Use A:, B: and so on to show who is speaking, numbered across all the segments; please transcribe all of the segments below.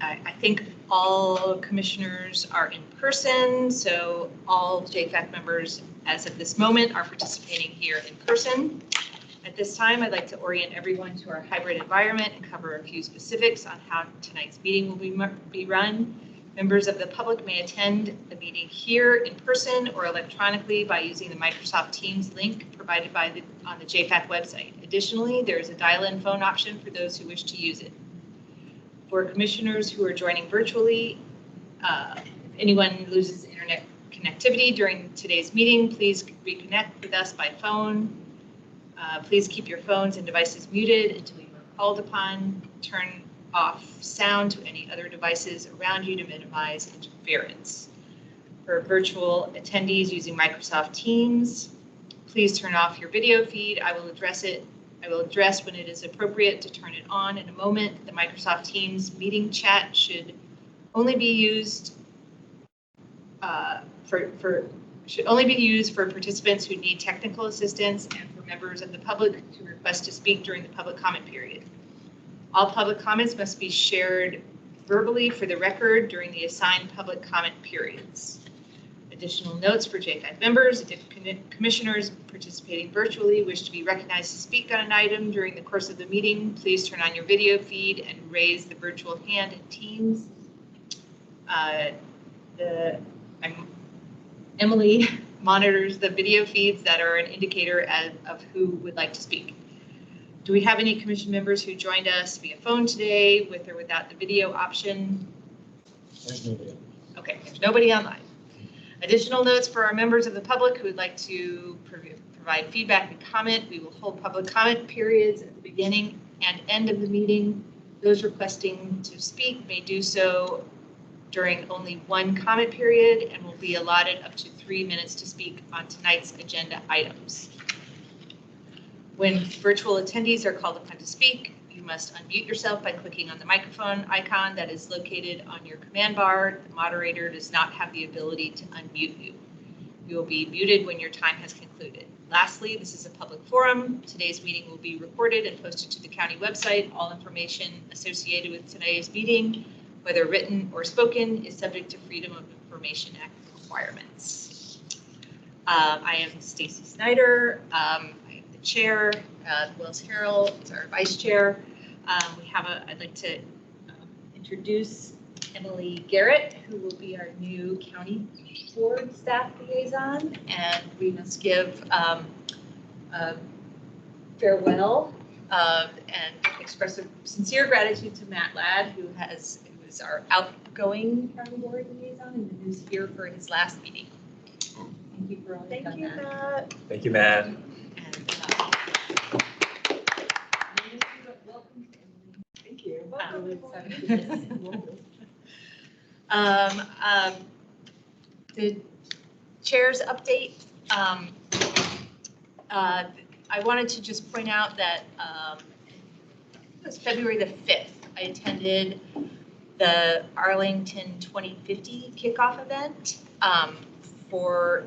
A: I think all commissioners are in person, so all JFAC members as of this moment are participating here in person. At this time, I'd like to orient everyone to our hybrid environment and cover a few specifics on how tonight's meeting will be run. Members of the public may attend the meeting here in person or electronically by using the Microsoft Teams link provided on the JFAC website. Additionally, there is a dial-in phone option for those who wish to use it. For commissioners who are joining virtually, if anyone loses internet connectivity during today's meeting, please reconnect with us by phone. Please keep your phones and devices muted until you are called upon. Turn off sound to any other devices around you to minimize interference. For virtual attendees using Microsoft Teams, please turn off your video feed. I will address when it is appropriate to turn it on in a moment. The Microsoft Teams meeting chat should only be used for participants who need technical assistance and for members of the public to request to speak during the public comment period. All public comments must be shared verbally for the record during the assigned public comment periods. Additional notes for JFAC members: if commissioners participating virtually wish to be recognized to speak on an item during the course of the meeting, please turn on your video feed and raise the virtual hand in Teams. Emily monitors the video feeds that are an indicator of who would like to speak. Do we have any commission members who joined us via phone today with or without the video option?
B: There's nobody.
A: Okay, there's nobody online. Additional notes for our members of the public who would like to provide feedback and comment: we will hold public comment periods at the beginning and end of the meeting. Those requesting to speak may do so during only one comment period and will be allotted up to 3 minutes to speak on tonight's agenda items. When virtual attendees are called upon to speak, you must unmute yourself by clicking on the microphone icon that is located on your command bar. The moderator does not have the ability to unmute you. You will be muted when your time has concluded. Lastly, this is a public forum. Today's meeting will be recorded and posted to the county website. All information associated with today's meeting, whether written or spoken, is subject to Freedom of Information Act requirements. I am Stacy Snyder. I am the chair. Willis Harrell is our vice chair. I'd like to introduce Emily Garrett, who will be our new county board staff liaison, and we must give a farewell and express a sincere gratitude to Matt Ladd, who is our outgoing county board liaison and who's here for his last meeting. Thank you for all you've done, Matt.
B: Thank you, Matt.
A: And, welcome to Emily.
C: Thank you.
A: The chair's update. I wanted to just point out that it was February the 5th. I attended the Arlington 2050 kickoff event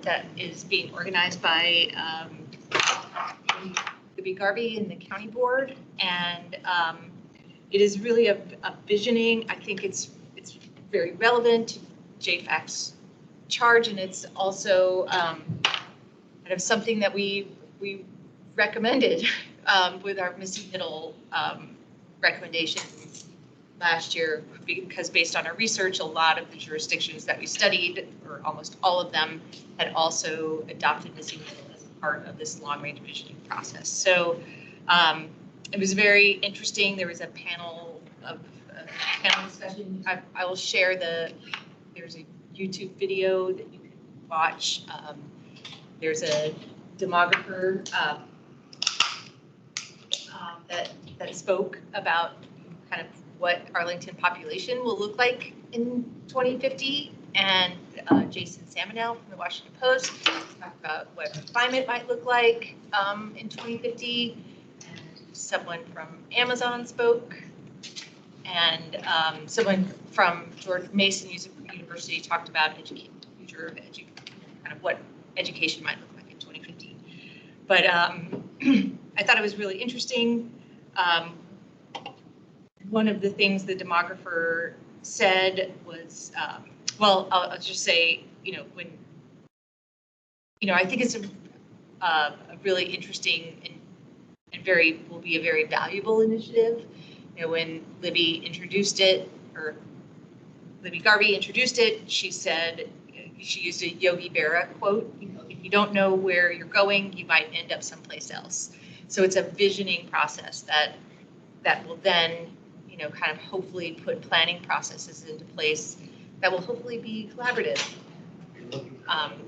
A: that is being organized by the Garvey and the county board, and it is really a visioning. I think it's very relevant to JFAC's charge, and it's also kind of something that we recommended with our missing middle recommendations last year, because based on our research, a lot of the jurisdictions that we studied, or almost all of them, had also adopted missing middle as part of this long-range visioning process. So it was very interesting. There was a panel discussion. I will share there's a YouTube video that you can watch. There's a demographer that spoke about kind of what Arlington population will look like in 2050, and Jason Samanel from the Washington Post talked about what climate might look like in 2050, and someone from Amazon spoke, and someone from George Mason University talked about future of kind of what education might look like in 2050. But I thought it was really interesting. one of the things the demographer said was, well, I'll just say, I think it's a really interesting and will be a very valuable initiative. When Libby Garvey introduced it, she said, she used a Yogi Berra quote, if you don't know where you're going, you might end up someplace else. So it's a visioning process that will then, kind of hopefully put planning processes into place that will hopefully be collaborative,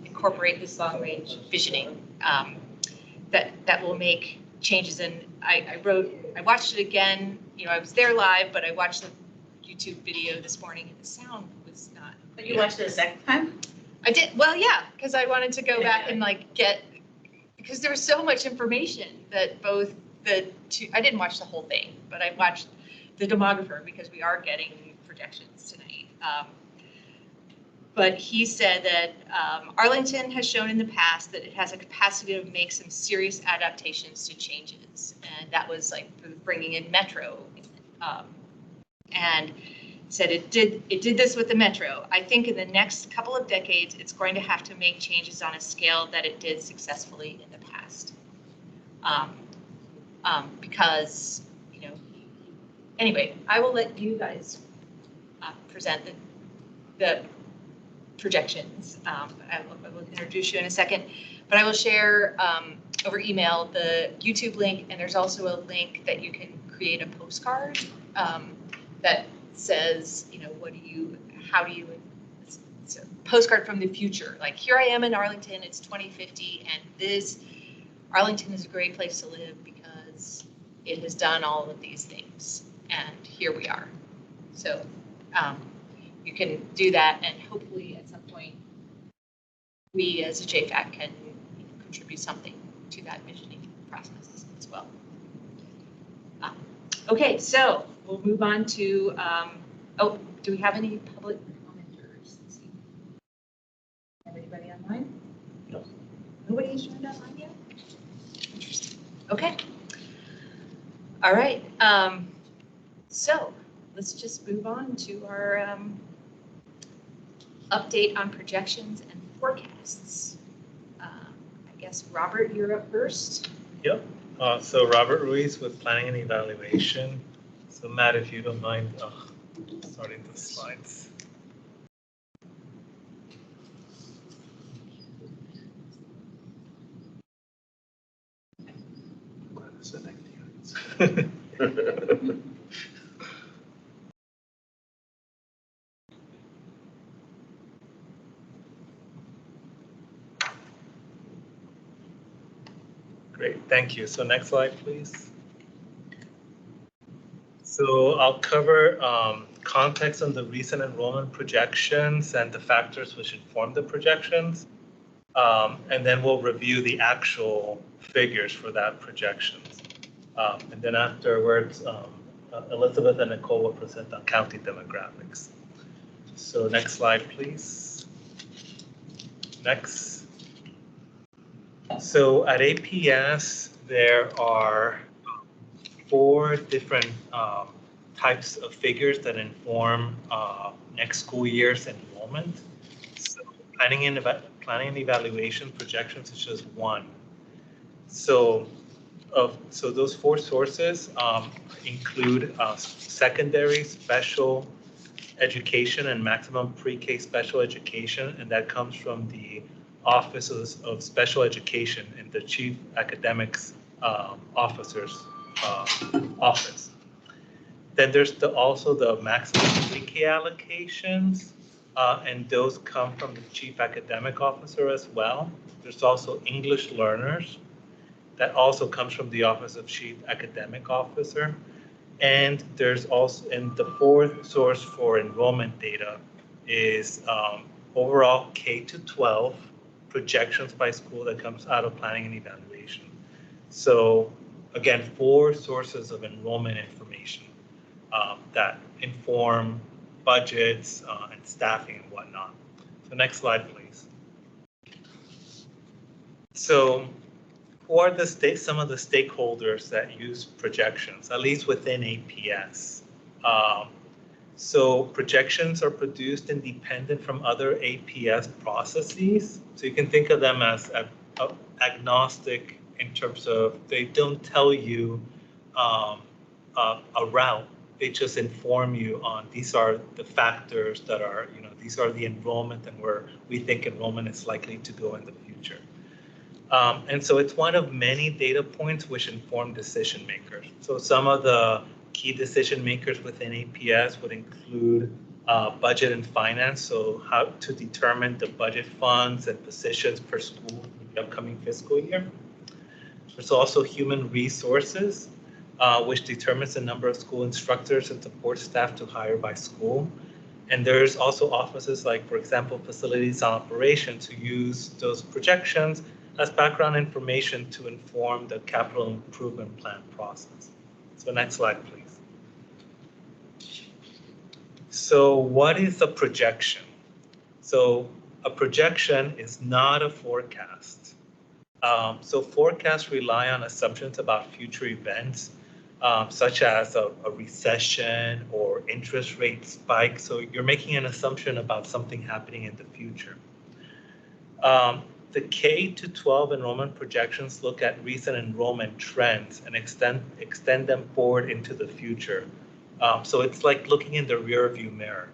A: incorporate this long range visioning, that will make changes. And I watched it again, I was there live, but I watched the YouTube video this morning and the sound was not.
C: But you watched it a second time?
A: I did, well, yeah, because I wanted to go back and because there was so much information that both I didn't watch the whole thing, but I watched the demographer because we are getting projections tonight. But he said that Arlington has shown in the past that it has a capacity to make some serious adaptations to changes. And that was like bringing in Metro. And said it did this with the Metro. I think in the next couple of decades, it's going to have to make changes on a scale that it did successfully in the past. Because, anyway, I will let you guys present the projections. I will introduce you in a second, but I will share over email the YouTube link, and there's also a link that you can create a postcard that says, it's a postcard from the future. Like, here I am in Arlington, it's 2050, and Arlington is a great place to live because it has done all of these things, and here we are. So you can do that, and hopefully at some point, we as a JFAC can contribute something to that visioning process as well. Okay, so we'll move on to, do we have any public commenters? Let's see. Have anybody online?
B: No.
A: Nobody has joined online yet? Interesting. Okay. All right. So let's just move on to our update on projections and forecasts. I guess, Robert, you're up first.
D: Yep. So Robert Ruiz with Planning and Evaluation. So Matt, if you don't mind starting the slides. Great, thank you. So next slide, please. So I'll cover context on the recent enrollment projections and the factors which inform the projections. And then we'll review the actual figures for that projections. And then afterwards, Elizabeth and Nicole will present on county demographics. So next slide, please. Next. So at APS, there are 4 different types of figures that inform next school year's enrollment. So planning and evaluation projections is just one. So those 4 sources include secondary special education and maximum pre-K special education, and that comes from the Offices of Special Education in the Chief Academics Officer's office. Then there's also the maximum pre-K allocations, and those come from the Chief Academic Officer as well. There's also English learners. That also comes from the Office of Chief Academic Officer. And there's also, and the 4th source for enrollment data is overall K-12 projections by school that comes out of planning and evaluation. So again, 4 sources of enrollment information that inform budgets and staffing and whatnot. So next slide, please. So who are some of the stakeholders that use projections, at least within APS? So projections are produced independent from other APS processes. So you can think of them as agnostic in terms of they don't tell you a route. They just inform you on these are the factors that are, these are the enrollment and where we think enrollment is likely to go in the future. And so it's one of many data points which inform decision makers. So some of the key decision makers within APS would include budget and finance, so how to determine the budget funds and positions per school in the upcoming fiscal year. There's also human resources, which determines the number of school instructors and support staff to hire by school. And there's also offices like, for example, facilities and operations who use those projections as background information to inform the capital improvement plan process. So next slide, please. So what is a projection? So a projection is not a forecast. So forecasts rely on assumptions about future events, such as a recession or interest rate spike. So you're making an assumption about something happening in the future. The K-12 enrollment projections look at recent enrollment trends and extend them forward into the future. So it's like looking in the rearview mirror.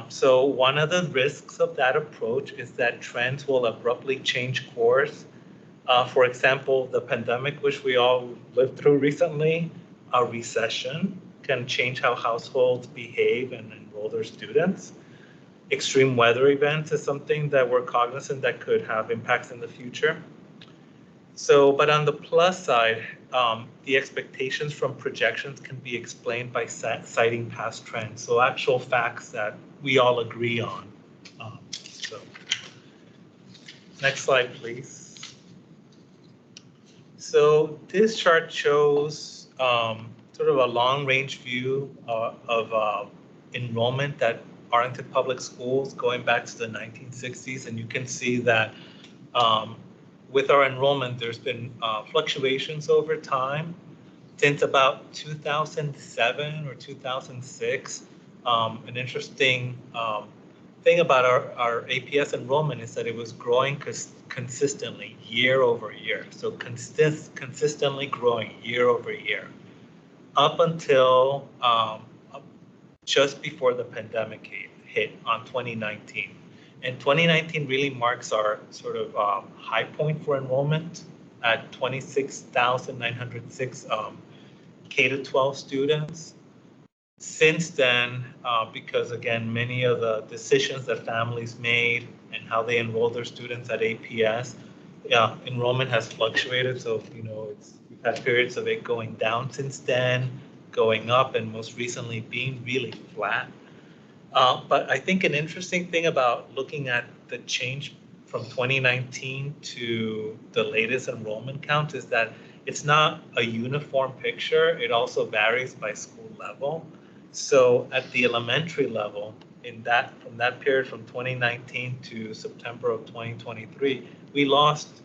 D: So one of the risks of that approach is that trends will abruptly change course. For example, the pandemic, which we all lived through recently, a recession can change how households behave and enroll their students. Extreme weather events is something that we're cognizant that could have impacts in the future. So, but on the plus side, the expectations from projections can be explained by citing past trends. So actual facts that we all agree on. So next slide, please. So this chart shows sort of a long range view of enrollment at Arlington Public Schools going back to the 1960s. And you can see that with our enrollment, there's been fluctuations over time. Since about 2007 or 2006, an interesting thing about our APS enrollment is that it was growing consistently year over year. So consistently growing year over year up until just before the pandemic hit on 2019. And 2019 really marks our sort of high point for enrollment at 26,906 K-12 students. Since then, because again, many of the decisions that families made and how they enroll their students at APS, enrollment has fluctuated. So, we've had periods of it going down since then, going up, and most recently being really flat. But I think an interesting thing about looking at the change from 2019 to the latest enrollment count is that it's not a uniform picture. It also varies by school level. So at the elementary level, from that period from 2019 to September of 2023, we lost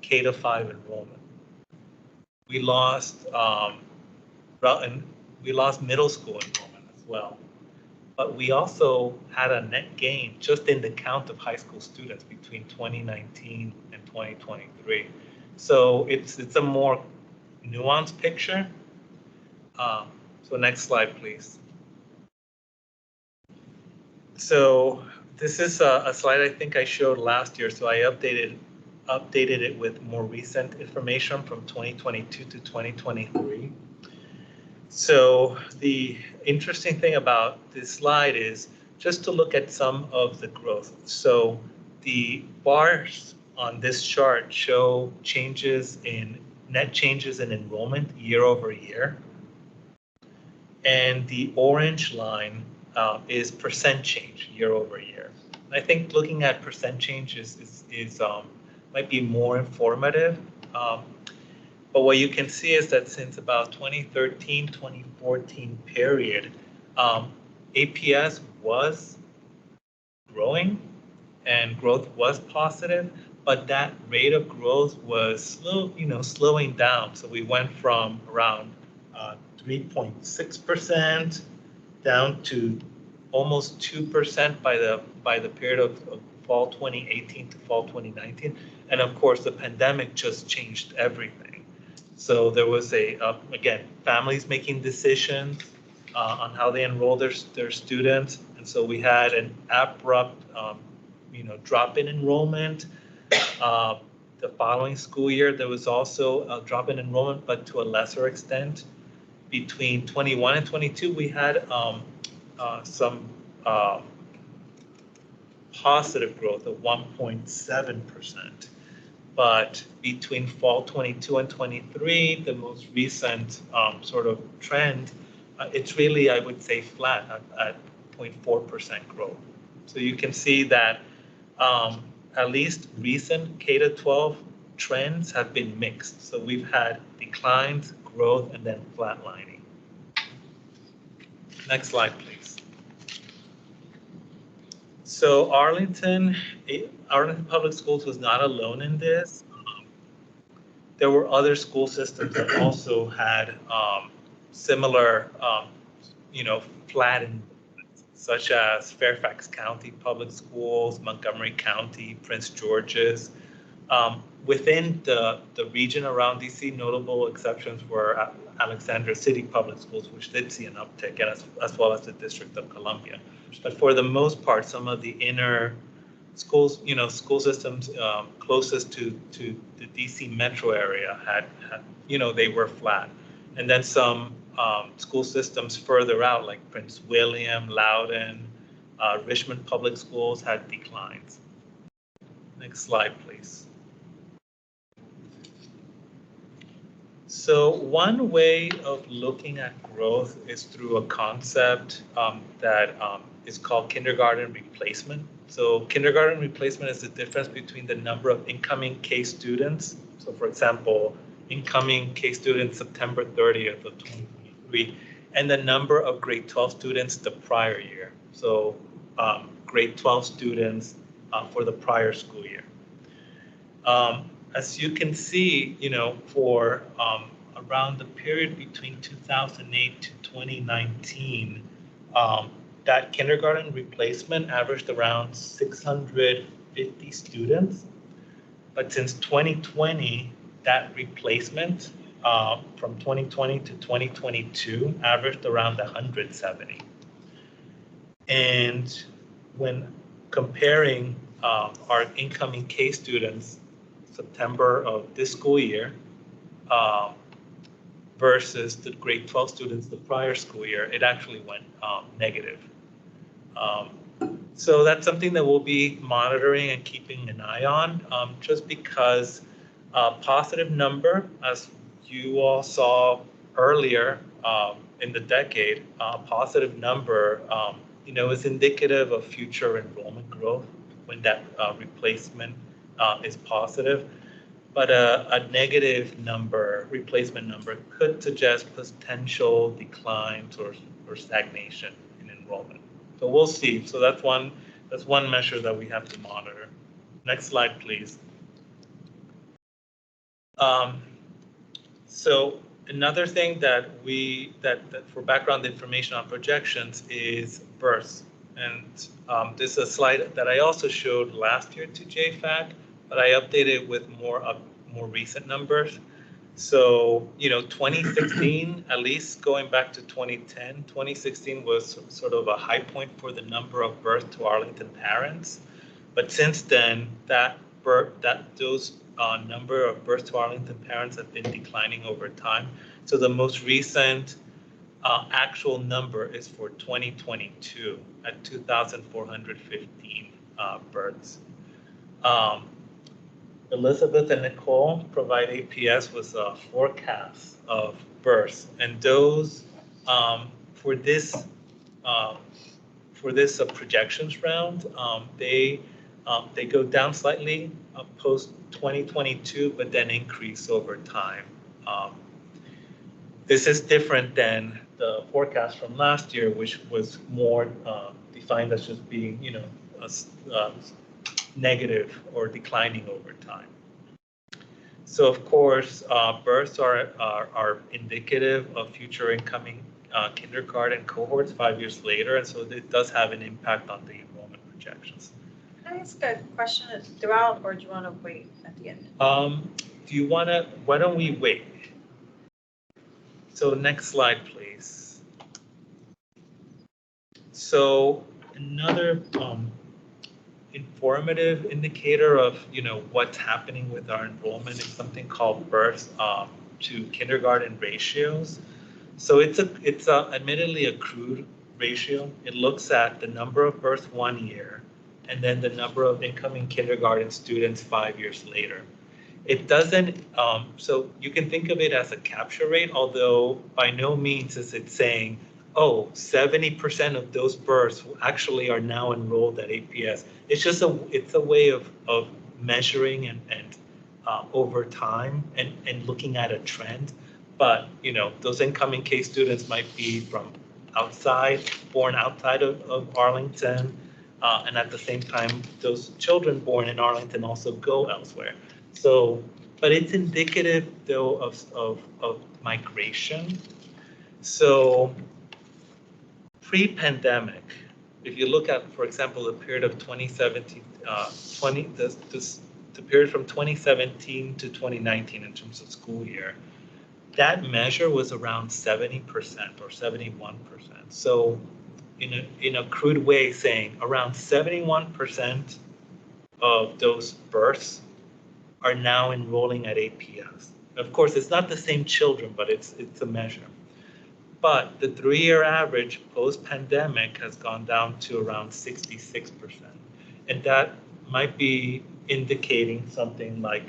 D: K-5 enrollment. We lost middle school enrollment as well. But we also had a net gain just in the count of high school students between 2019 and 2023. So it's a more nuanced picture. So next slide, please. So this is a slide I think I showed last year. So I updated it with more recent information from 2022 to 2023. So the interesting thing about this slide is just to look at some of the growth. So the bars on this chart show net changes in enrollment year over year. And the orange line is percent change year over year. I think looking at percent change might be more informative. But what you can see is that since about 2013, 2014 period, APS was growing and growth was positive, but that rate of growth was slowing down. So we went from around 3.6% down to almost 2% by the period of fall 2018 to fall 2019. And of course, the pandemic just changed everything. So there was again, families making decisions on how they enroll their students. And so we had an abrupt, drop in enrollment. The following school year, there was also a drop in enrollment, but to a lesser extent. Between 21 and 22, we had some positive growth of 1.7%. But between fall 22 and 23, the most recent sort of trend, it's really, I would say, flat at 0.4% growth. So you can see that at least recent K-12 trends have been mixed. So we've had declines, growth, and then flatlining. Next slide, please. So Arlington Public Schools was not alone in this. There were other school systems that also had similar, flattened, such as Fairfax County Public Schools, Montgomery County, Prince George's. Within the region around DC, notable exceptions were Alexandria City Public Schools, which did see an uptick, as well as the District of Columbia. But for the most part, some of the inner schools, school systems closest to the DC metro area had, they were flat. And then some school systems further out, like Prince William, Loudoun, Richmond Public Schools had declines. Next slide, please. So one way of looking at growth is through a concept that is called kindergarten replacement. So kindergarten replacement is the difference between the number of incoming K students. So for example, incoming K students September 30th of 2023, and the number of grade 12 students the prior year. So grade 12 students for the prior school year. As you can see, for around the period between 2008 to 2019, that kindergarten replacement averaged around 650 students. But since 2020, that replacement from 2020 to 2022 averaged around 170. And when comparing our incoming K students September of this school year versus the grade 12 students the prior school year, it actually went negative. So that's something that we'll be monitoring and keeping an eye on, just because a positive number, as you all saw earlier in the decade, a positive number, is indicative of future enrollment growth when that replacement is positive. But a negative number, replacement number, could suggest potential declines or stagnation in enrollment. So we'll see. So that's one measure that we have to monitor. Next slide, please. So another thing that for background information on projections is births. And this is a slide that I also showed last year to JFAC, but I updated with more recent numbers. So, 2016, at least going back to 2010, 2016 was sort of a high point for the number of births to Arlington parents. But since then, those number of births to Arlington parents have been declining over time. So the most recent actual number is for 2022 at 2,415 births. Elizabeth and Nicole provide APS with a forecast of births, and those for this projections round, they go down slightly post 2022, but then increase over time. This is different than the forecast from last year, which was more defined as just being, negative or declining over time. So of course, births are indicative of future incoming kindergarten cohorts 5 years later, and so it does have an impact on the enrollment projections.
C: Can I ask a question throughout, or do you want to wait at the end?
D: Do you want to, why don't we wait? So next slide, please. So another informative indicator of, what's happening with our enrollment is something called birth to kindergarten ratios. So it's a admittedly a crude ratio. It looks at the number of births 1 year and then the number of incoming kindergarten students 5 years later. It doesn't, so you can think of it as a capture rate, although by no means is it saying, oh, 70% of those births actually are now enrolled at APS. It's just it's a way of measuring and over time and looking at a trend. But, those incoming K students might be from born outside of Arlington. And at the same time, those children born in Arlington also go elsewhere. So, but it's indicative though of migration. So pre-pandemic, if you look at, for example, the period of 2017, the period from 2017 to 2019 in terms of school year, that measure was around 70% or 71%. So in a crude way saying around 71% of those births are now enrolling at APS. Of course, it's not the same children, but it's a measure. But the 3-year average post-pandemic has gone down to around 66%. And that might be indicating something like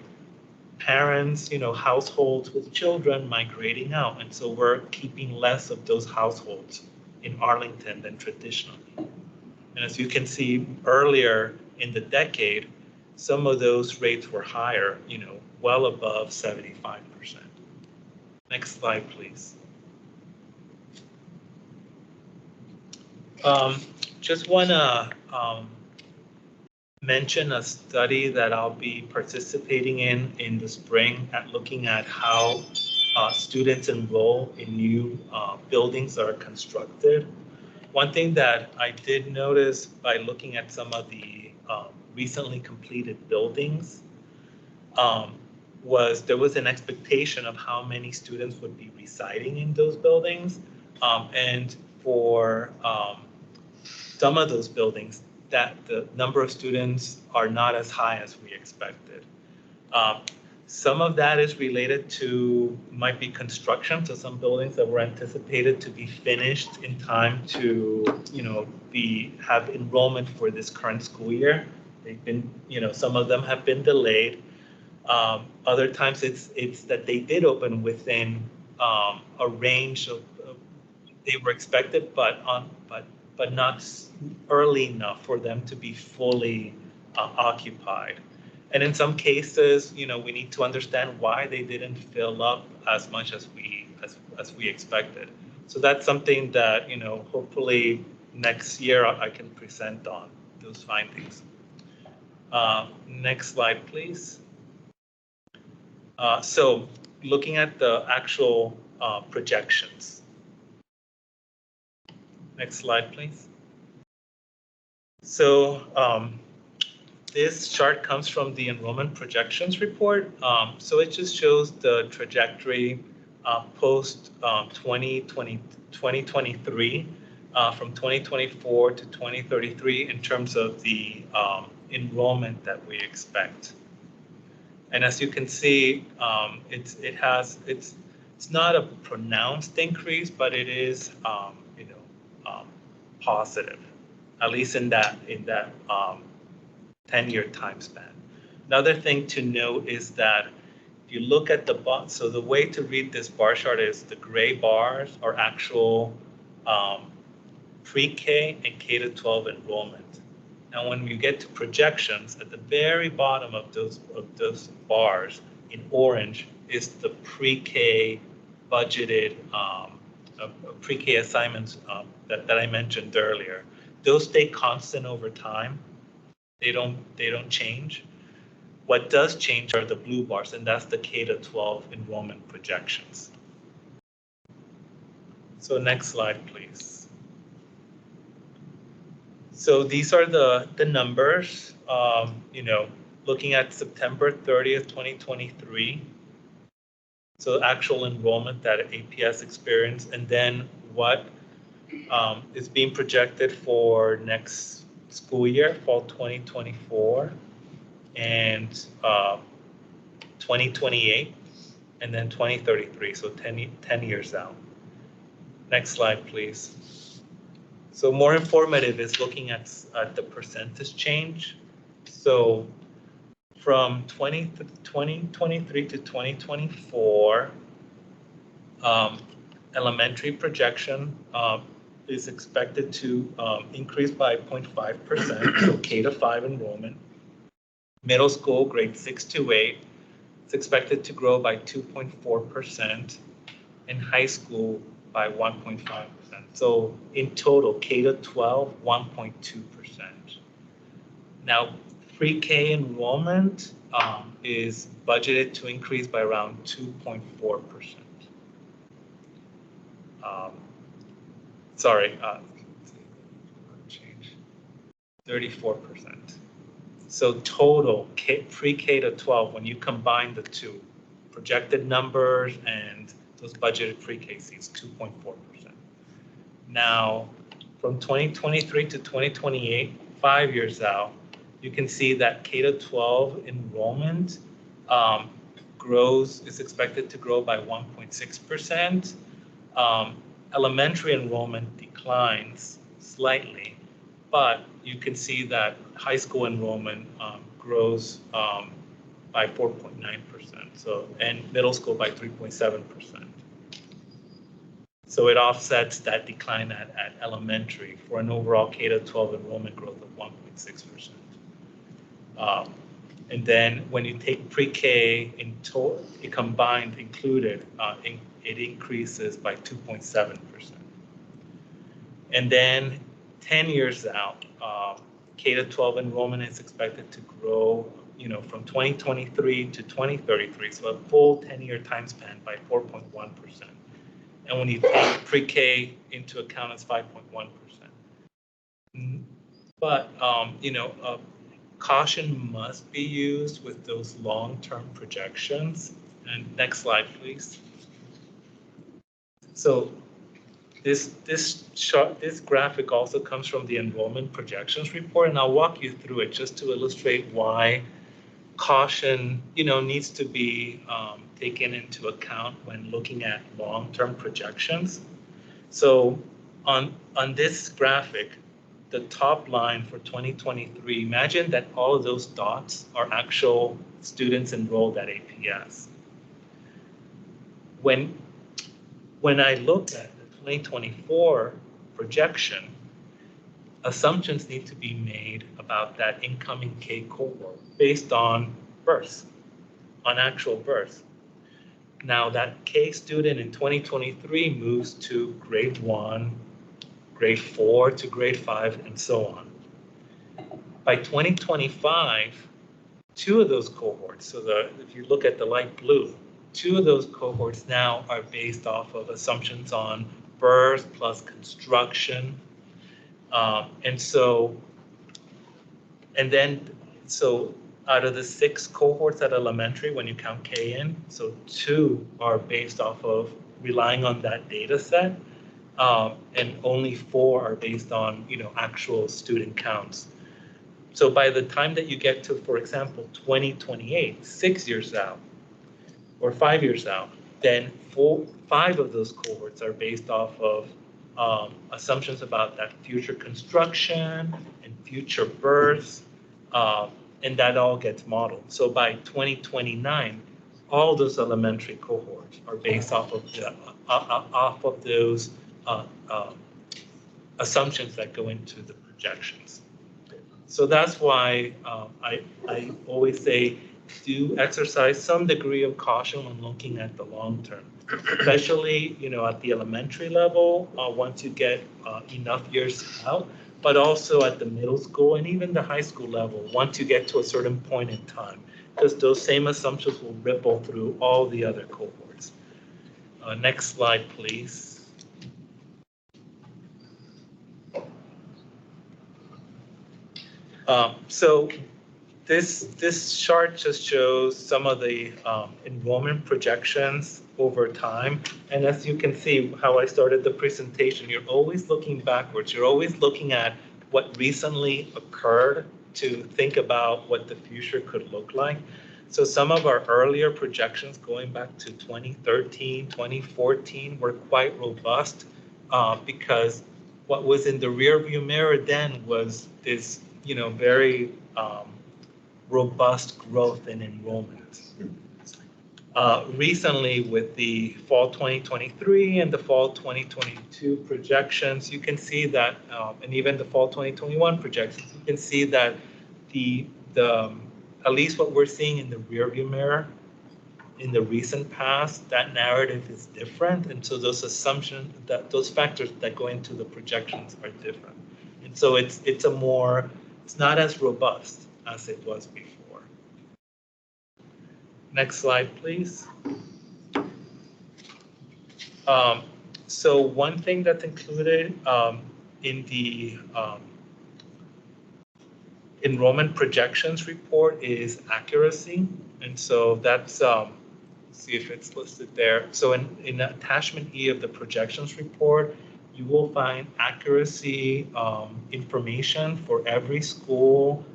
D: parents, households with children migrating out. And so we're keeping less of those households in Arlington than traditionally. And as you can see earlier in the decade, some of those rates were higher, well above 75%. Next slide, please. Just want to mention a study that I'll be participating in the spring at looking at how students enroll in new buildings that are constructed. One thing that I did notice by looking at some of the recently completed buildings was there was an expectation of how many students would be residing in those buildings. And for some of those buildings, that the number of students are not as high as we expected. Some of that is related to, might be construction, so some buildings that were anticipated to be finished in time to, have enrollment for this current school year. They've been, some of them have been delayed. Other times it's that they did open within a range of they were expected, but not early enough for them to be fully occupied. And in some cases, we need to understand why they didn't fill up as much as we expected. So that's something that, hopefully next year I can present on those findings. Next slide, please. So looking at the actual projections. Next slide, please. So this chart comes from the enrollment projections report. So it just shows the trajectory post 2023 from 2024 to 2033 in terms of the enrollment that we expect. And as you can see, it's not a pronounced increase, but it is positive, at least in that 10-year time span. Another thing to note is that if you look at the bar, so the way to read this bar chart is the gray bars are actual pre-K and K-12 enrollment. And when you get to projections, at the very bottom of those bars in orange is the pre-K budgeted pre-K assignments that I mentioned earlier. Those stay constant over time. They don't change. What does change are the blue bars, and that's the K-12 enrollment projections. So next slide, please. So these are the numbers, looking at September 30th, 2023. So actual enrollment that APS experienced, and then what is being projected for next school year, fall 2024, and 2028, and then 2033, so 10 years out. Next slide, please. So more informative is looking at the percentage change. So from 2023 to 2024, elementary projection is expected to increase by 0.5%, so K-5 enrollment. Middle school, grade 6 to 8, it's expected to grow by 2.4%, and high school by 1.5%. So in total, K-12, 1.2%. Now, pre-K enrollment is budgeted to increase by around 2.4%. Sorry, 34%. So total pre-K to 12, when you combine the two, projected numbers and those budgeted pre-K seats, 2.4%. Now, from 2023 to 2028, 5 years out, you can see that K to 12 enrollment is expected to grow by 1.6%. Elementary enrollment declines slightly, but you can see that high school enrollment grows by 4.9%, so, and middle school by 3.7%. So it offsets that decline at elementary for an overall K-12 enrollment growth of 1.6%. And then when you take pre-K in total, it combined included, it increases by 2.7%. And then 10 years out, K-12 enrollment is expected to grow, from 2023 to 2033, so a full 10-year time span by 4.1%. And when you take pre-K into account, it's 5.1%. But, caution must be used with those long-term projections. And next slide, please. So this graphic also comes from the enrollment projections report, and I'll walk you through it just to illustrate why caution, needs to be taken into account when looking at long-term projections. So on this graphic, the top line for 2023, imagine that all of those dots are actual students enrolled at APS. When I look at the 2024 projection, assumptions need to be made about that incoming K cohort based on births, on actual births. Now that K student in 2023 moves to grade 1, grade 4 to grade 5, and so on. By 2025, 2 of those cohorts, so if you look at the light blue, 2 of those cohorts now are based off of assumptions on birth plus construction. So out of the 6 cohorts at elementary, when you count K in, so 2 are based off of relying on that data set. And only 4 are based on, actual student counts. So by the time that you get to, for example, 2028, 6 years out, or 5 years out, then 5 of those cohorts are based off of assumptions about that future construction and future births, and that all gets modeled. So by 2029, all those elementary cohorts are based off of those assumptions that go into the projections. So that's why I always say do exercise some degree of caution when looking at the long term, especially at the elementary level. Once you get enough years out, but also at the middle school and even the high school level once you get to a certain point in time, because those same assumptions will ripple through all the other cohorts. Next slide, please. So this chart just shows some of the enrollment projections over time. And as you can see, how I started the presentation, you're always looking backwards. You're always looking at what recently occurred to think about what the future could look like. So some of our earlier projections going back to 2013, 2014 were quite robust because what was in the rearview mirror then was this, very robust growth in enrollment. Recently, with the fall 2023 and the fall 2022 projections, you can see that, and even the fall 2021 projections, you can see that the at least what we're seeing in the rearview mirror in the recent past, that narrative is different, and so those assumptions, those factors that go into the projections are different, and so it's not as robust as it was before. Next slide, please. So one thing that's included in the enrollment projections report is accuracy. And so that's, see if it's listed there. So in attachment E of the projections report, you will find accuracy information for every school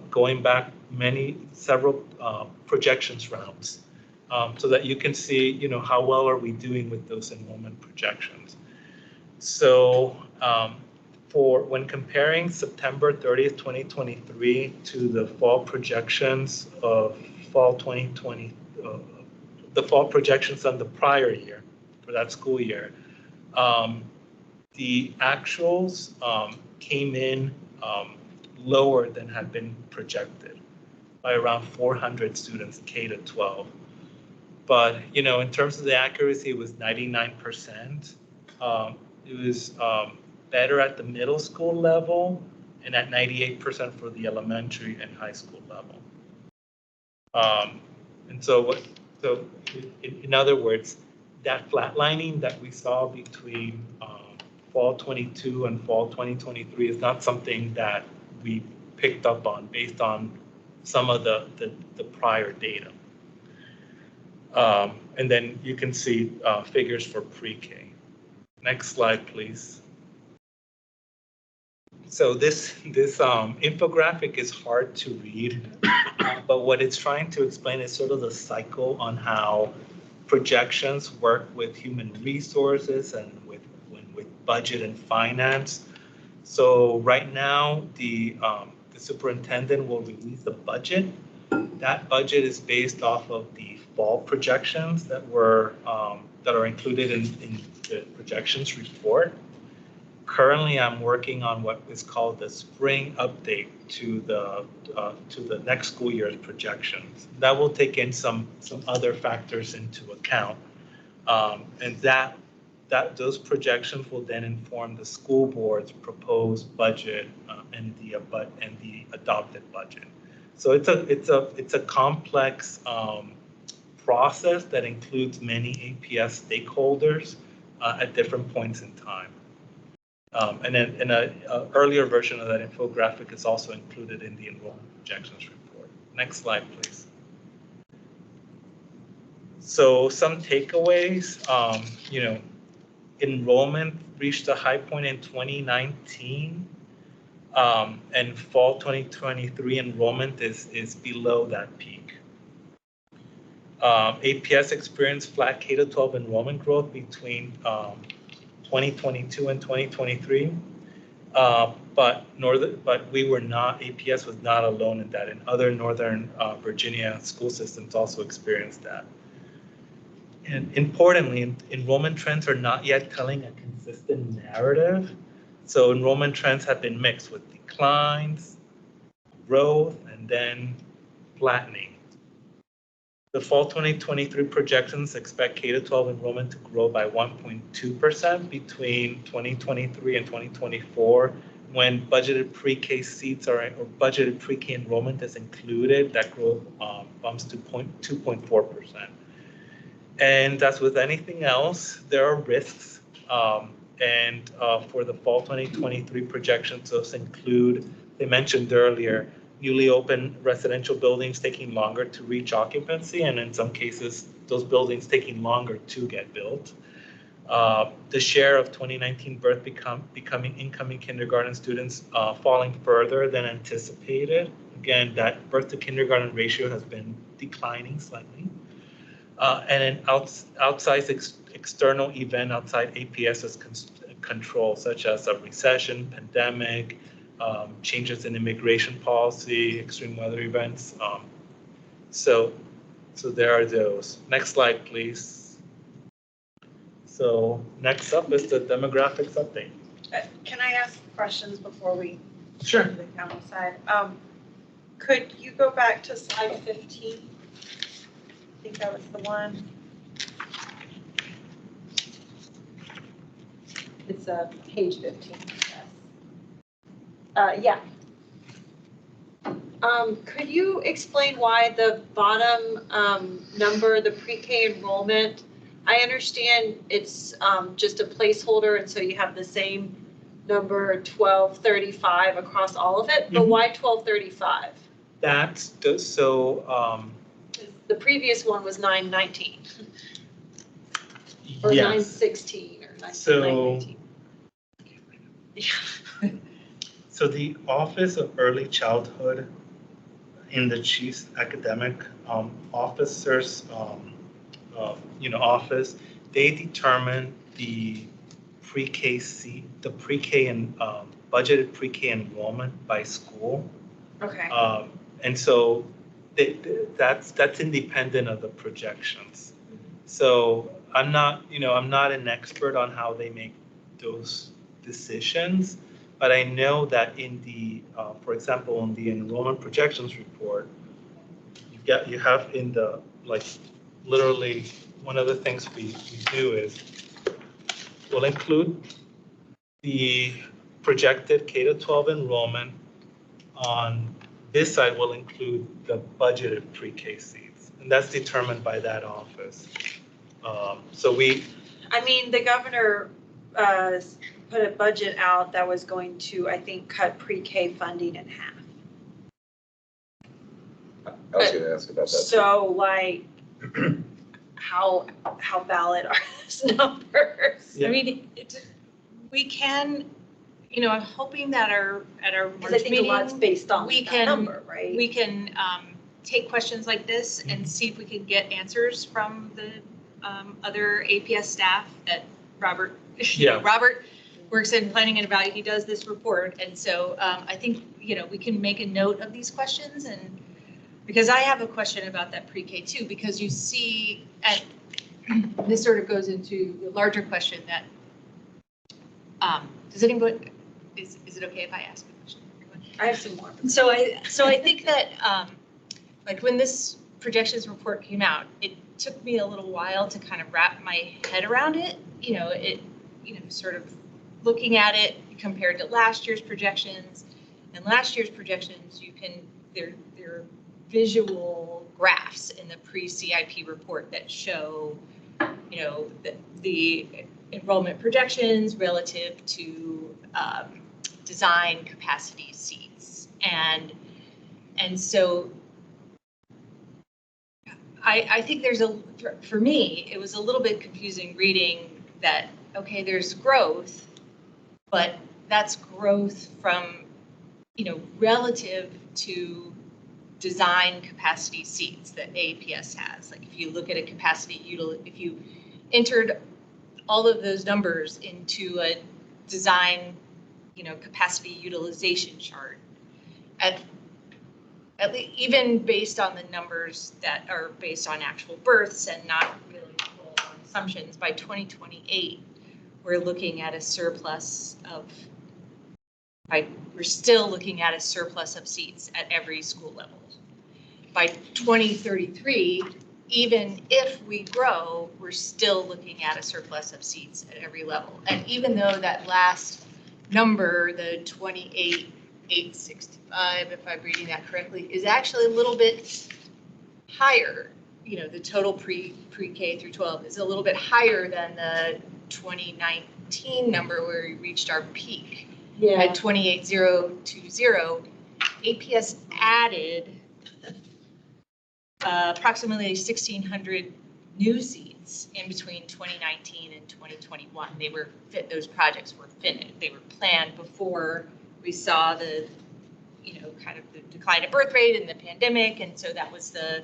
D: going back several projections rounds, so that you can see, how well are we doing with those enrollment projections. So for when comparing September 30th, 2023 to the fall projections of fall 2020, the fall projections on the prior year for that school year, the actuals came in lower than had been projected by around 400 students, K to 12. But, in terms of the accuracy, it was 99%. It was better at the middle school level and at 98% for the elementary and high school level. And so in other words, that flatlining that we saw between fall 22 and fall 2023 is not something that we picked up on based on some of the prior data. And then you can see figures for pre-K. Next slide, please. So this infographic is hard to read, but what it's trying to explain is sort of the cycle on how projections work with human resources and with budget and finance. So right now, the superintendent will release the budget. That budget is based off of the fall projections that are included in the projections report. Currently, I'm working on what is called the spring update to the next school year's projections. That will take in some other factors into account, and those projections will then inform the school board's proposed budget and the adopted budget. So it's a complex process that includes many APS stakeholders at different points in time. And then an earlier version of that infographic is also included in the enrollment projections report. Next slide, please. So some takeaways, enrollment reached a high point in 2019, and fall 2023 enrollment is below that peak. APS experienced flat K-12 enrollment growth between 2022 and 2023, but we were not. APS was not alone in that, and other Northern Virginia school systems also experienced that. And importantly, enrollment trends are not yet telling a consistent narrative. So enrollment trends have been mixed with declines, growth, and then flattening. The fall 2023 projections expect K-12 enrollment to grow by 1.2% between 2023 and 2024, when budgeted pre-K seats or budgeted pre-K enrollment is included, that growth bumps to 2.4%. And that's with anything else, there are risks. For the fall 2023 projections, those include, they mentioned earlier, newly open residential buildings taking longer to reach occupancy, and in some cases, those buildings taking longer to get built. The share of 2019 birth becoming incoming kindergarten students falling further than anticipated. Again, that birth to kindergarten ratio has been declining slightly. And an outsized external event outside APS's control, such as a recession, pandemic, changes in immigration policy, extreme weather events. So there are those. Next slide, please. So next up is the demographics update.
C: Can I ask questions before we
D: Sure.
C: to the county side? Could you go back to slide 15? I think that was the one.
E: It's page 15, yes. Yeah. Could you explain why the bottom number, the pre-K enrollment, I understand it's just a placeholder and so you have the same number 1235 across all of it, but why 1235?
D: That's so.
E: The previous one was 919 or
D: Yes.
E: 916 or 919.
D: So- So the Office of Early Childhood in the Chief's Academic Officers, office, they determine the pre-K seat, the pre-K and budgeted pre-K enrollment by school.
C: Okay.
D: And so that's independent of the projections. So I'm not an expert on how they make those decisions, but I know that in the, for example, in the enrollment projections report, you have in the, like, literally, one of the things we do is we'll include the projected K-12 enrollment. On this side, we'll include the budgeted pre-K seats, and that's determined by that office.
C: I mean, the governor put a budget out that was going to, I think, cut pre-K funding in half.
F: I was gonna ask about that.
C: So like, how valid are those numbers?
D: Yeah.
A: I mean, we can, I'm hoping that at our
C: Because I
A: March
C: think a lot's
A: meeting,
C: based on
A: we
C: that
A: can-
C: number, right?
A: we can take questions like this and see if we can get answers from the other APS staff that Robert,
D: Yeah.
A: Robert works in planning and evaluation. He does this report. And so I think, we can make a note of these questions, and because I have a question about that pre-K too, because you see, and this sort of goes into the larger question that, does anybody, is it okay if I ask a question?
C: I have some more.
A: So I think that, like when this projections report came out, it took me a little while to kind of wrap my head around it. Sort of looking at it compared to last year's projections. And last year's projections, they're visual graphs in the pre-CIP report that show, the enrollment projections relative to design capacity seats. And so I think for me, it was a little bit confusing reading that, okay, there's growth, but that's growth from, relative to design capacity seats that APS has. Like if you look at a capacity, if you entered all of those numbers into a design, capacity utilization chart, at least even based on the numbers that are based on actual births and not really full on assumptions, by 2028, we're looking at a surplus of, we're still looking at a surplus of seats at every school level. By 2033, even if we grow, we're still looking at a surplus of seats at every level. And even though that last number, the 28,865, if I'm reading that correctly, is actually a little bit higher. You know, the total pre-K through 12 is a little bit higher than the 2019 number where we reached our peak at 28,020. APS added approximately 1,600 new seats in between 2019 and 2021. Those projects were finished. They were planned before we saw the, kind of the decline in birth rate and the pandemic. And so that was the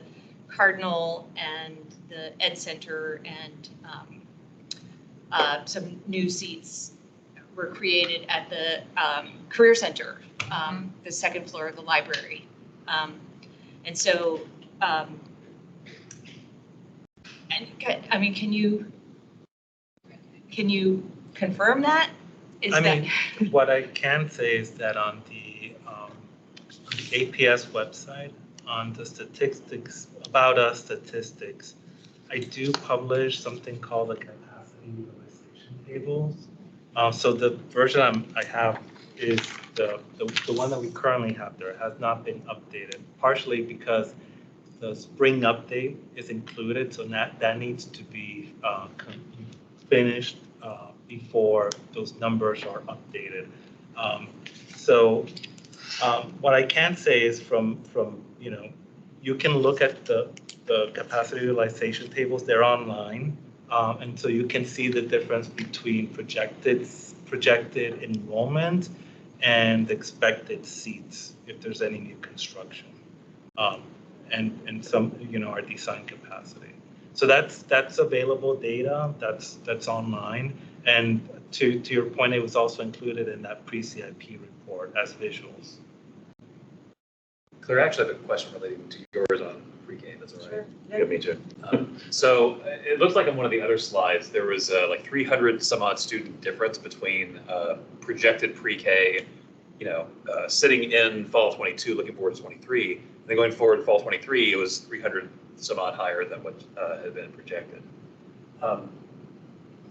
A: Cardinal and the Ed Center, and some new seats were created at the Career Center, the second floor of the library. And so, can you confirm that?
D: What I can say is that on the APS website, on the statistics, About Us statistics, I do publish something called a capacity utilization table. So the version I have is the one that we currently have there. It has not been updated, partially because the spring update is included, so that needs to be finished before those numbers are updated. What I can say is from you can look at the capacity utilization tables. They're online, and so you can see the difference between projected enrollment and expected seats if there's any new construction, and some our design capacity. So that's available data. That's online, and to your point, it was also included in that pre-CIP report as visuals.
G: Claire, I actually have a question relating to yours on pre-K, that's all right?
C: Sure.
F: Yeah, me too.
G: So it looks like on one of the other slides, there was like 300 some odd student difference between projected pre-K, sitting in fall 22, looking forward to 23, and then going forward to fall 23, it was 300 some odd higher than what had been projected.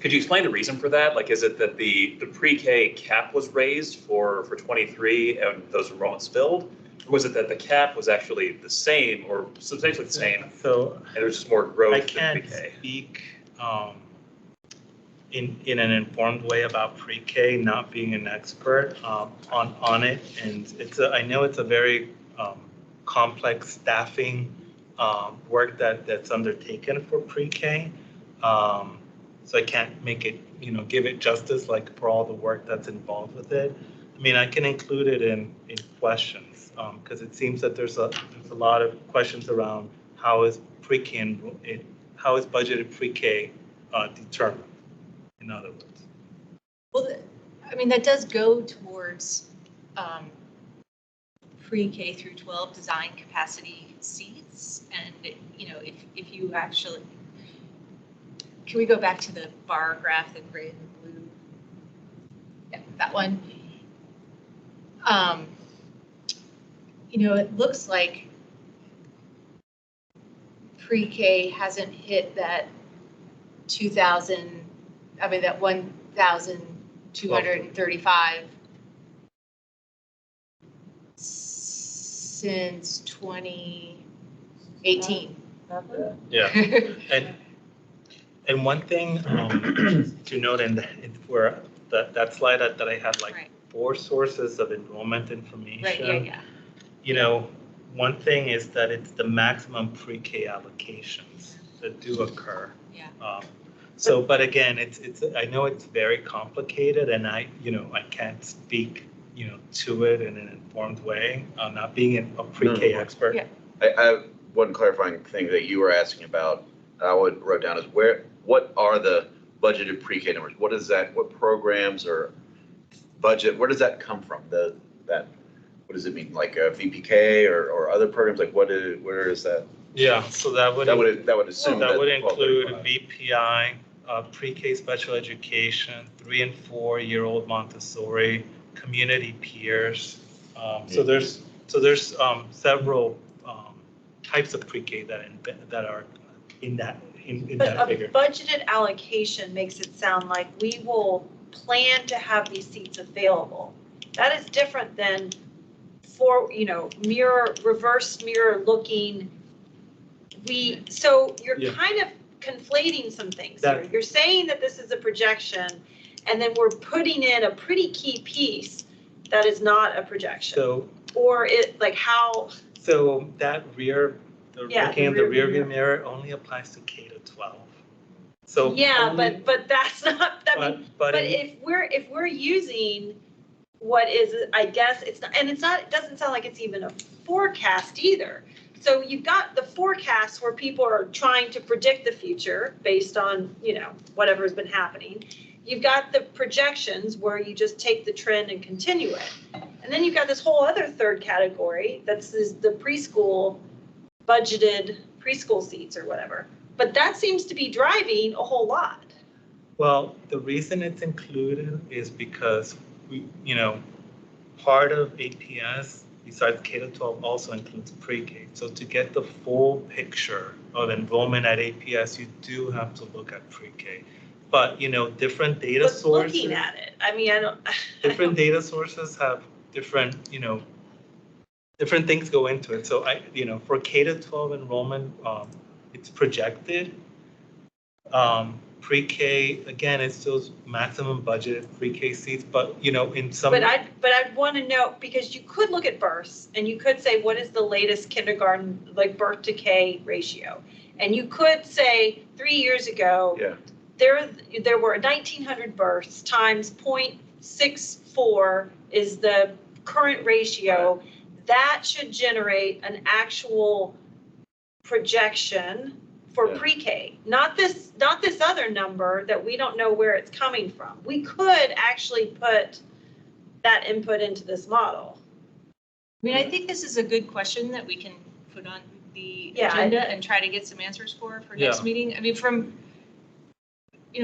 G: Could you explain the reason for that? Like, is it that the pre-K cap was raised for 23 and those enrollments filled? Or was it that the cap was actually the same or substantially the same?
D: So
G: and there's just more growth
D: I
G: in
D: can't
G: pre-K?
D: speak in an informed way about pre-K, not being an expert on it, and I know it's a very complex staffing work that's undertaken for pre-K. So I can't make it, give it justice like for all the work that's involved with it. I mean, I can include it in questions because it seems that there's a lot of questions around how is pre-K how is budgeted pre-K determined, in other words.
A: Well, that does go towards pre-K through 12 design capacity seats. And, if you actually, can we go back to the bar graph in gray and blue? Yeah, that one. It looks like pre-K hasn't hit that 1,235 since 2018.
D: Yeah, and one thing to note where that slide that I had, like,
A: Right.
D: 4 sources of enrollment information.
A: Right, yeah.
D: One thing is that it's the maximum pre-K allocations that do occur.
A: Yeah.
D: But again, I know it's very complicated, and I can't speak, to it in an informed way, not being a pre-K expert.
A: Yeah.
F: I have one clarifying thing that you were asking about. I wrote down is what are the budgeted pre-K numbers? What is that? What programs or budget? Where does that come from? What does it mean? Like a VPK or other programs? Like where is that?
D: Yeah. So that would
F: assume
D: that would
F: 12,
D: include
F: 35.
D: VPI, pre-K special education, 3 and 4 year old Montessori, community peers. So there's several types of pre-K that are in that
E: But a
D: figure.
E: budgeted allocation makes it sound like we will plan to have these seats available. That is different than reverse mirror looking. So you're
D: Yeah.
E: kind of conflating some things here. You're saying that this is a projection, and then we're putting in a pretty key piece that is not a projection.
D: So,
E: Or it, like how,
D: so that
E: Yeah,
D: looking in
E: the
D: the
E: rear
D: rear
E: view
D: view mirror only applies to K to 12. So
E: yeah,
D: only-
E: but that's not, I mean,
D: but
E: but
D: in-
E: if we're using what is, I guess, it's not, and it's not, it doesn't sound like it's even a forecast either. So you've got the forecasts where people are trying to predict the future based on, whatever's been happening. You've got the projections where you just take the trend and continue it. And then you've got this whole other third category that's the preschool, budgeted preschool seats or whatever. But that seems to be driving a whole lot.
D: Well, the reason it's included is because part of APS, besides K to 12, also includes pre-K. So to get the full picture of enrollment at APS, you do have to look at pre-K. But, different data
E: But
D: sources.
E: looking at it, I mean, I don't.
D: Different data sources have different, different things go into it. So for K to 12 enrollment, it's projected. Pre-K, again, it's those maximum budgeted pre-K seats, but in some.
E: But I'd want to know, because you could look at births and you could say, what is the latest kindergarten, like birth to K ratio? And you could say 3 years ago,
F: Yeah.
E: there were 1,900 births times 0.64 is the current ratio. That should generate an actual projection for
F: Yeah.
E: pre-K, not this other number that we don't know where it's coming from. We could actually put that input into this model.
A: I mean, I think this is a good question that we can put on the
E: Yeah,
A: agenda and try to get some answers for next
D: Yeah.
A: meeting. I mean, from,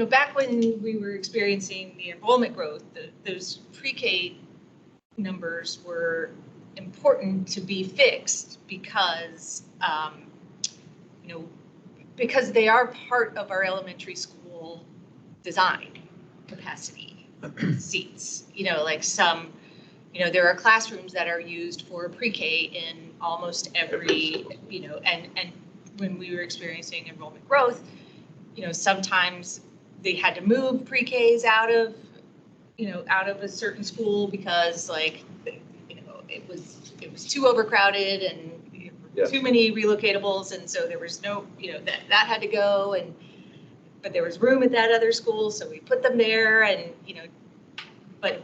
A: back when we were experiencing the enrollment growth, those pre-K numbers were important to be fixed because, because they are part of our elementary school design capacity seats. Like some, there are classrooms that are used for pre-K in almost every, and when we were experiencing enrollment growth, sometimes they had to move pre-Ks out of a certain school because it was too overcrowded and
F: Yeah.
A: too many relocatables, and so there was no, that had to go, but there was room at that other school, so we put them there, and but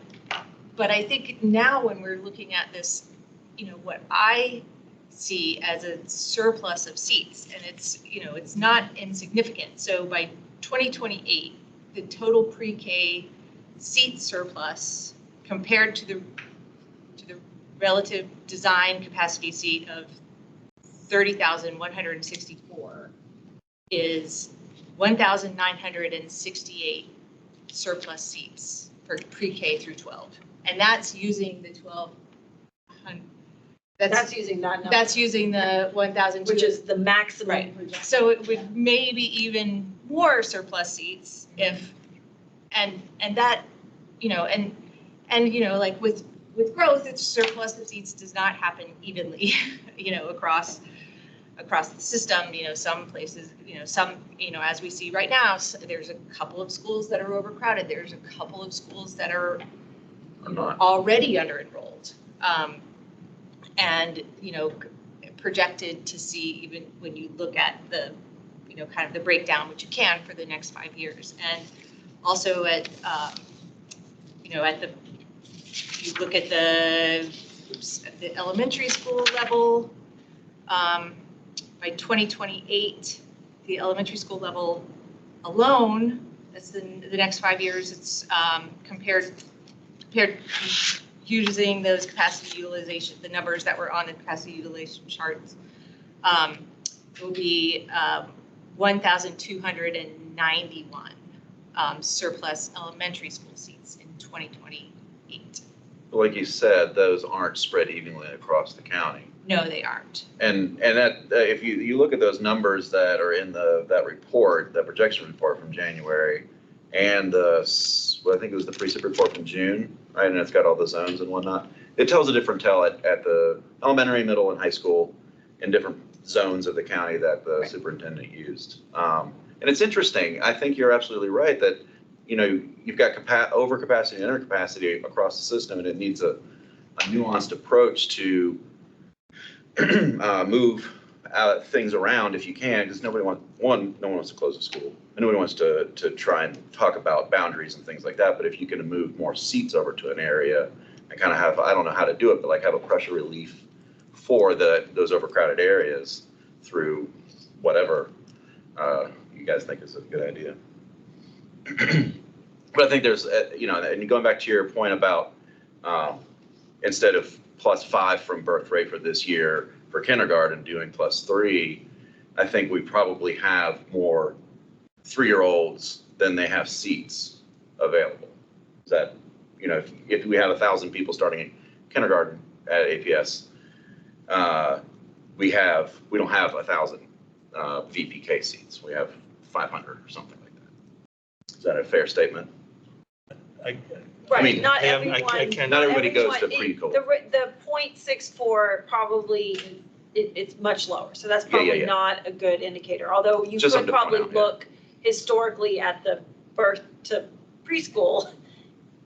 A: I think now when we're looking at this, what I see as a surplus of seats, and it's not insignificant. So by 2028, the total pre-K seat surplus compared to the relative design capacity seat of 30,164 is 1,968 surplus seats for pre-K through 12. And that's using the 1,200.
E: That's using that number.
A: That's using the 1,000.
E: Which is the maximum.
A: Right.
E: projection.
A: So it would maybe even more surplus seats if, and that, like with growth, it's surplus of seats does not happen evenly, across the system. Some places, as we see right now, there's a couple of schools that are overcrowded. There's a couple of schools that are already under-enrolled. And, projected to see, even when you look at the, kind of the breakdown, which you can for the next 5 years. And also at you look at the elementary school level, by 2028, the elementary school level alone, that's the next 5 years, it's compared using those capacity utilization, the numbers that were on the capacity utilization charts, it will be 1,291 surplus elementary school seats in 2028.
F: Like you said, those aren't spread evenly across the county.
A: No, they aren't.
F: And that, if you look at those numbers that are in that report, that projection report from January, and well, I think it was the pre-SIP report from June, right? And it's got all the zones and whatnot. It tells a different tale at the elementary, middle, and high school in different zones of the county that the superintendent used. And it's interesting. I think you're absolutely right that, you know, you've got overcapacity and undercapacity across the system, and it needs a nuanced approach to move things around if you can, because no one wants to close a school. And nobody wants to try and talk about boundaries and things like that. But if you can move more seats over to an area and kind of have, I don't know how to do it, but like have a pressure relief for those overcrowded areas through whatever you guys think is a good idea. But I think there's, you know, and going back to your point about instead of +5 from birth rate for this year for kindergarten doing +3, I think we probably have more 3-year-olds than they have seats available. Is that, you know, if we had 1,000 people starting in kindergarten at APS, we don't have 1,000 VPK seats. We have 500 or something like that. Is that a fair statement?
D: I
E: Right,
F: mean,
E: not
D: I
E: everyone.
D: can't-
F: Not everybody goes to
E: everyone-
F: pre-COVID.
E: The 0.64 probably, it's much lower, so that's
F: Yeah,
E: probably
F: yeah.
E: not a good indicator. Although you
F: Just
E: could
F: something to point
E: probably
F: out, yeah.
E: look historically at the birth to preschool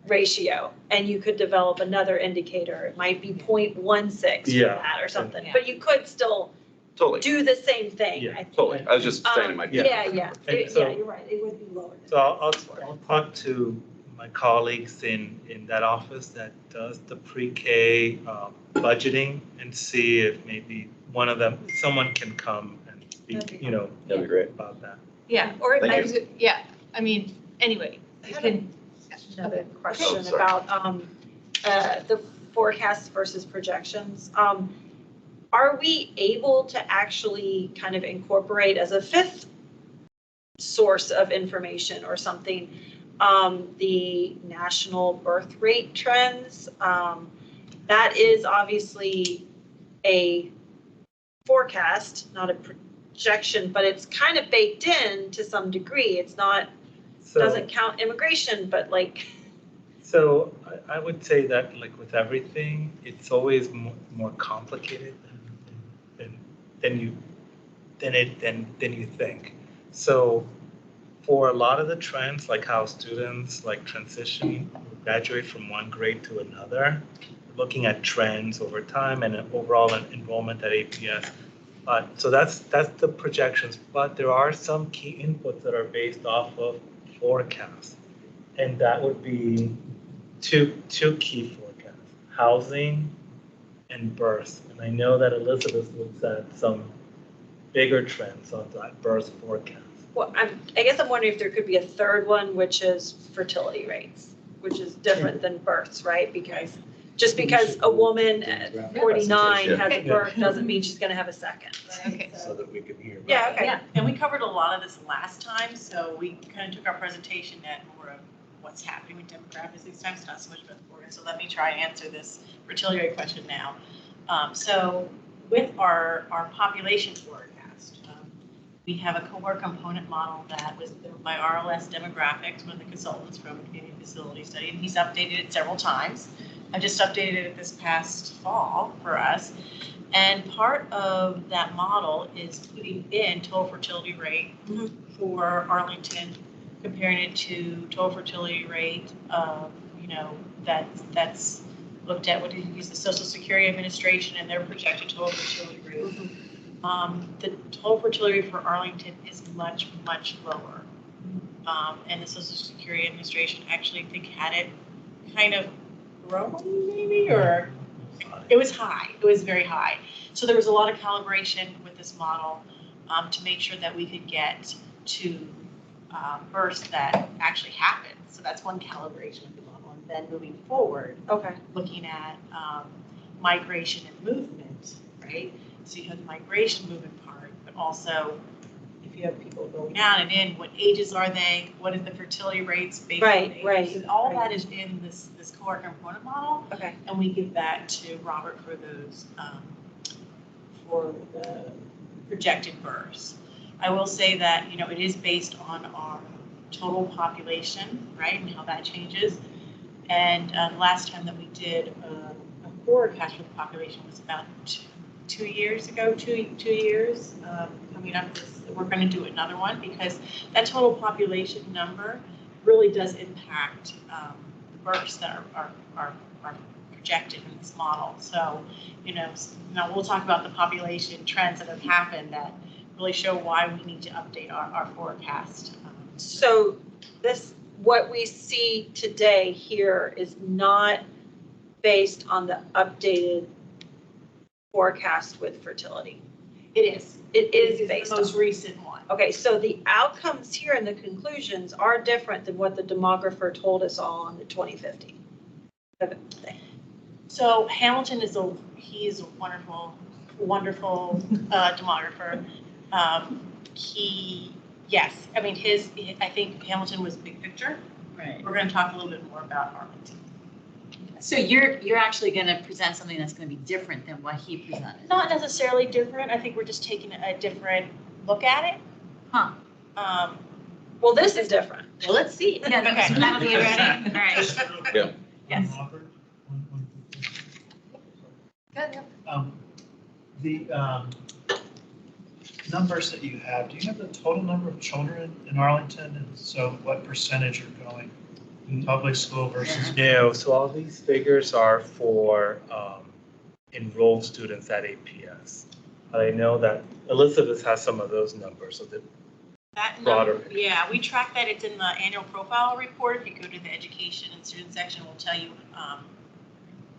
E: ratio, and you could develop another indicator. It might be 0.16 for
D: Yeah.
E: that or something,
A: Yeah.
E: but you could still
F: Totally,
E: do the same thing,
D: Yeah,
E: I think.
F: totally. I was just saying it might be.
E: Yeah, yeah,
D: And
E: yeah,
D: so-
E: you're right, it would be lower. than
D: So I'll
E: 0.64.
D: talk to my colleagues in that office that does the pre-K budgeting and see if maybe one of them, someone can come and
E: That'd
D: speak,
E: be
D: you know,
F: That'd be great.
D: about that.
A: Yeah, or,
F: Thank you.
A: yeah, I mean, anyway, you can,
E: Another question
F: sorry.
E: about the forecasts versus projections. Are we able to actually kind of incorporate as a fifth source of information or something, the national birth rate trends? That is obviously a forecast, not a projection, but it's kind of baked in to some degree. It's not,
D: So,
E: doesn't count immigration, but like,
D: so I would say that like with everything, it's always more complicated than you think. So for a lot of the trends, like how students like transition, graduate from one grade to another, looking at trends over time and overall enrollment at APS. So that's the projections, but there are some key inputs that are based off of forecasts. And that would be two key forecasts, housing and birth. And I know that Elizabeth looks at some bigger trends on that birth forecast.
E: well, I guess I'm wondering if there could be a third one, which is fertility rates, which is different than births, right? Because just because a woman at 49 has a birth doesn't mean she's gonna have a second.
A: okay.
B: So that we can hear. about
E: Yeah,
B: it.
E: okay.
H: Yeah, and we covered a lot of this last time, so we kind of took our presentation at more of what's happening with demographics this time, so not so much about the forecast. So let me try and answer this fertility rate question now. So with our population forecast, we have a cohort component model that was built by RLS Demographics, one of the consultants from Community Facility Study, and he's updated it several times. I just updated it this past fall for us. And part of that model is putting in total fertility rate for Arlington, comparing it to total fertility rate of, you know, that's looked at, what did you use, the Social Security Administration and their projected total fertility rate. The total fertility rate for Arlington is much, much lower. And the Social Security Administration actually, I think, had it kind of growing maybe, or it was high. It was very high. So there was a lot of calibration with this model to make sure that we could get to births that actually happened. So that's one calibration of the model. And then moving forward,
E: Okay.
H: looking at migration and movement, right? So you have the migration movement part, but also if you have people going out and in, what ages are they? What is the fertility rates based on
E: Right,
H: age?
E: right,
H: So all
E: right.
H: that is in this cohort component model,
E: Okay.
H: and we give that to Robert for those for the projected births. I will say that, you know, it is based on our total population, right, and how that changes. And the last time that we did a forecast for the population was about 2 years ago, two years. Coming up, we're going to do another one because that total population number really does impact the births that are projected in this model. So, now we'll talk about the population trends that have happened that really show why we need to update our forecast.
E: So what we see today here is not based on the updated forecast with fertility.
H: It is.
E: It is based
H: the
E: on.
H: most recent one.
E: Okay, so the outcomes here and the conclusions are different than what the demographer told us all on the 2050.
H: So Hamilton is a wonderful, wonderful demographer. I think Hamilton was big picture.
I: Right.
H: We're going to talk a little bit more about Arlington.
I: So you're actually going to present something that's going to be different than what he presented?
H: Not necessarily different. I think we're just taking a different look at it.
I: Huh.
E: Well, this is different.
I: Well, let's see. Yeah,
H: Okay.
I: that'll be interesting. All right.
F: Yeah.
H: Yes.
B: The numbers that you have, do you have the total number of children in Arlington? And so what percentage are going public school versus?
D: No, so all these figures are for enrolled students at APS. I know that Elizabeth has some of those numbers, so that
H: That
D: broader.
H: number, yeah, we track that. It's in the annual profile report. If you go to the education and student section, it will tell you,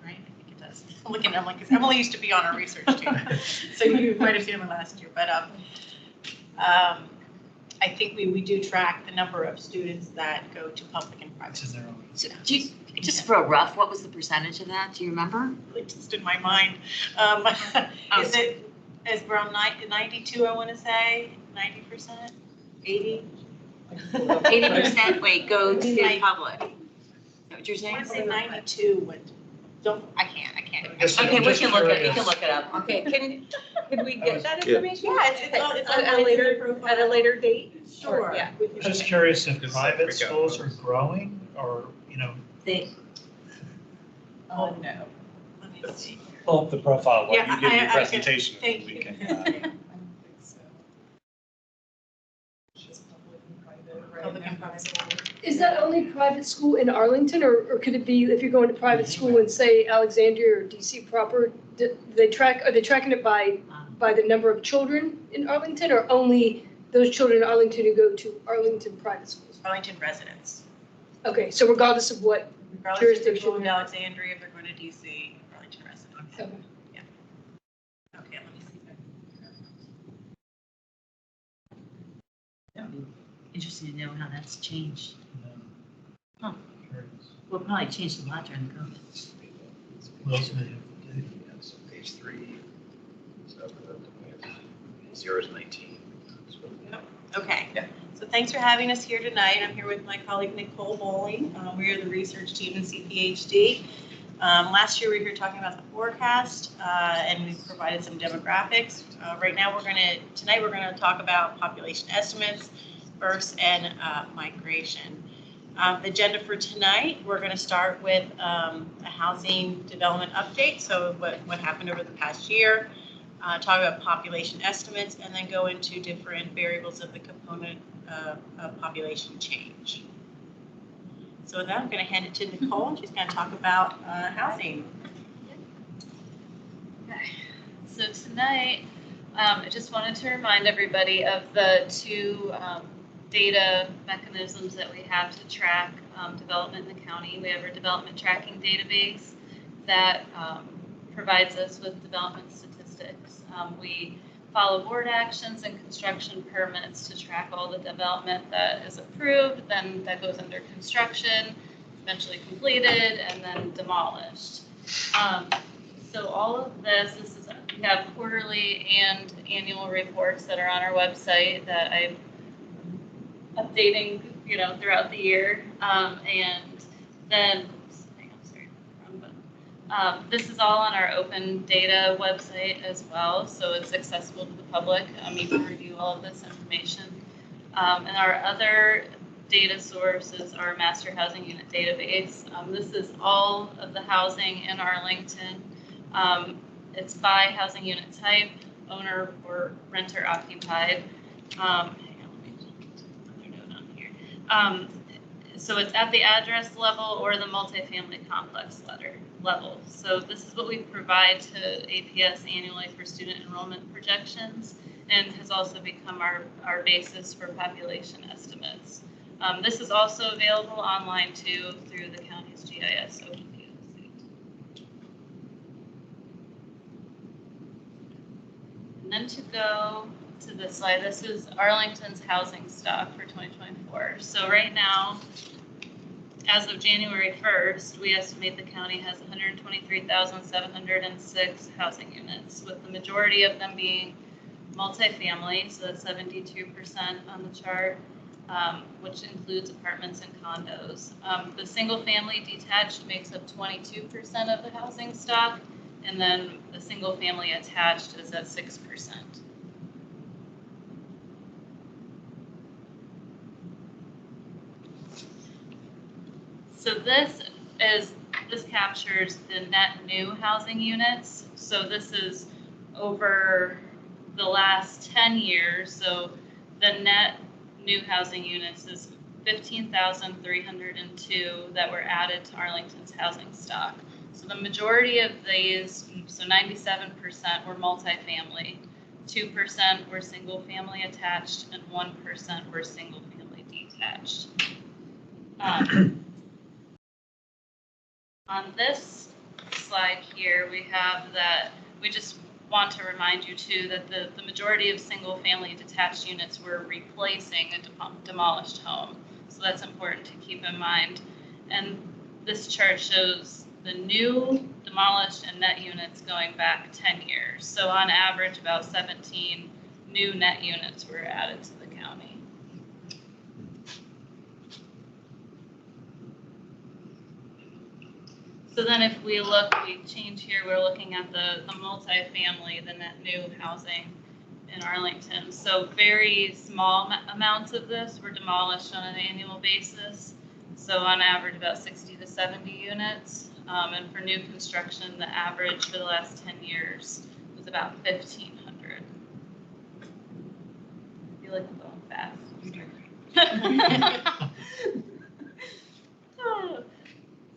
H: right? I think it does. I'm looking, I'm like, 'cause Emily used to be on our research team, so you might have seen them last year. But I think we do track the number of students that go to public and private.
B: It's in their own.
I: So do you, just for a rough, what was the percentage of that? Do you remember?
H: Really just in my mind. Is it around 92? I want to say 90%, 80.
I: 80%, wait, go to public. Is that what you're
H: I
I: saying?
H: want to say 92. But I can't.
B: I guess I'm
I: Okay, we
B: just
I: can look
B: curious.
I: it up.
E: Okay, can we get that
F: Yeah.
E: information?
H: Yeah, it's on
E: At a later date?
H: Sure.
E: Yeah.
B: I'm just curious if
D: Just
B: private
D: freak out.
B: schools are growing or,
H: Oh, no. Let me see.
J: Pull up the profile while
H: Yeah,
J: you give
H: I
J: your
H: can-
J: presentation.
H: thank
J: We
H: you.
J: can,
H: Public and private.
K: Is that only private school in Arlington, or could it be if you're going to private school in, say, Alexandria or DC proper, are they tracking it by the number of children in Arlington, or only those children in Arlington who go to Arlington private schools?
H: Arlington residents.
K: Okay, so regardless of what,
H: Regardless if they're
K: Jurisdiction.
H: going to Alexandria, if they're going to DC, Arlington residents.
K: okay.
H: Okay, let me see.
I: That would be interesting to know how that's changed.
B: curious.
I: Well, it probably changed a lot during COVID.
B: What else may have to do?
G: So page 3. So 0 is 19.
H: Okay.
G: Yeah.
H: So thanks for having us here tonight. I'm here with my colleague Nicole Bowling. We are the research team in CPHD. Last year we were here talking about the forecast and we provided some demographics. Right now tonight we're going to talk about population estimates, births, and migration. The agenda for tonight, we're going to start with a housing development update. So what happened over the past year. Talk about population estimates, and then go into different variables of the component of population change. So with that, I'm going to hand it to Nicole, and she's going to talk about housing.
L: Okay. So tonight, I just wanted to remind everybody of the two data mechanisms that we have to track development in the county. We have our development tracking database that provides us with development statistics. We follow board actions and construction permits to track all the development that is approved, then that goes under construction, eventually completed, and then demolished. So all of this is, we have quarterly and annual reports that are on our website that I'm updating, throughout the year. And then, this is all on our open data website as well, so it's accessible to the public. You can review all of this information. And our other data source is our master housing unit database. This is all of the housing in Arlington. It's by housing unit type, owner or renter occupied. Hang on, let me put another note on here. So it's at the address level or the multifamily complex level. So this is what we provide to APS annually for student enrollment projections, and has also become our basis for population estimates. This is also available online too through the county's GIS open data suite. And then to go to this slide, this is Arlington's housing stock for 2024. So right now, as of January 1st, we estimate the county has 123,706 housing units, with the majority of them being multifamily, so that's 72% on the chart, which includes apartments and condos. The single family detached makes up 22% of the housing stock, and then the single family attached is at 6%. So this captures the net new housing units. So this is over the last 10 years. So the net new housing units is 15,302 that were added to Arlington's housing stock. So the majority of these, so 97% were multifamily, 2% were single family attached, and 1% were single family detached. On this slide here, we have that we just want to remind you too that the majority of single family detached units were replacing a demolished home. So that's important to keep in mind. And this chart shows the new demolished and net units going back 10 years. So on average, about 17 new net units were added to the county. So then if we change here, we're looking at the multifamily, the net new housing in Arlington. So very small amounts of this were demolished on an annual basis. So on average, about 60 to 70 units. And for new construction, the average for the last 10 years was about 1,500. I feel like I'm going fast.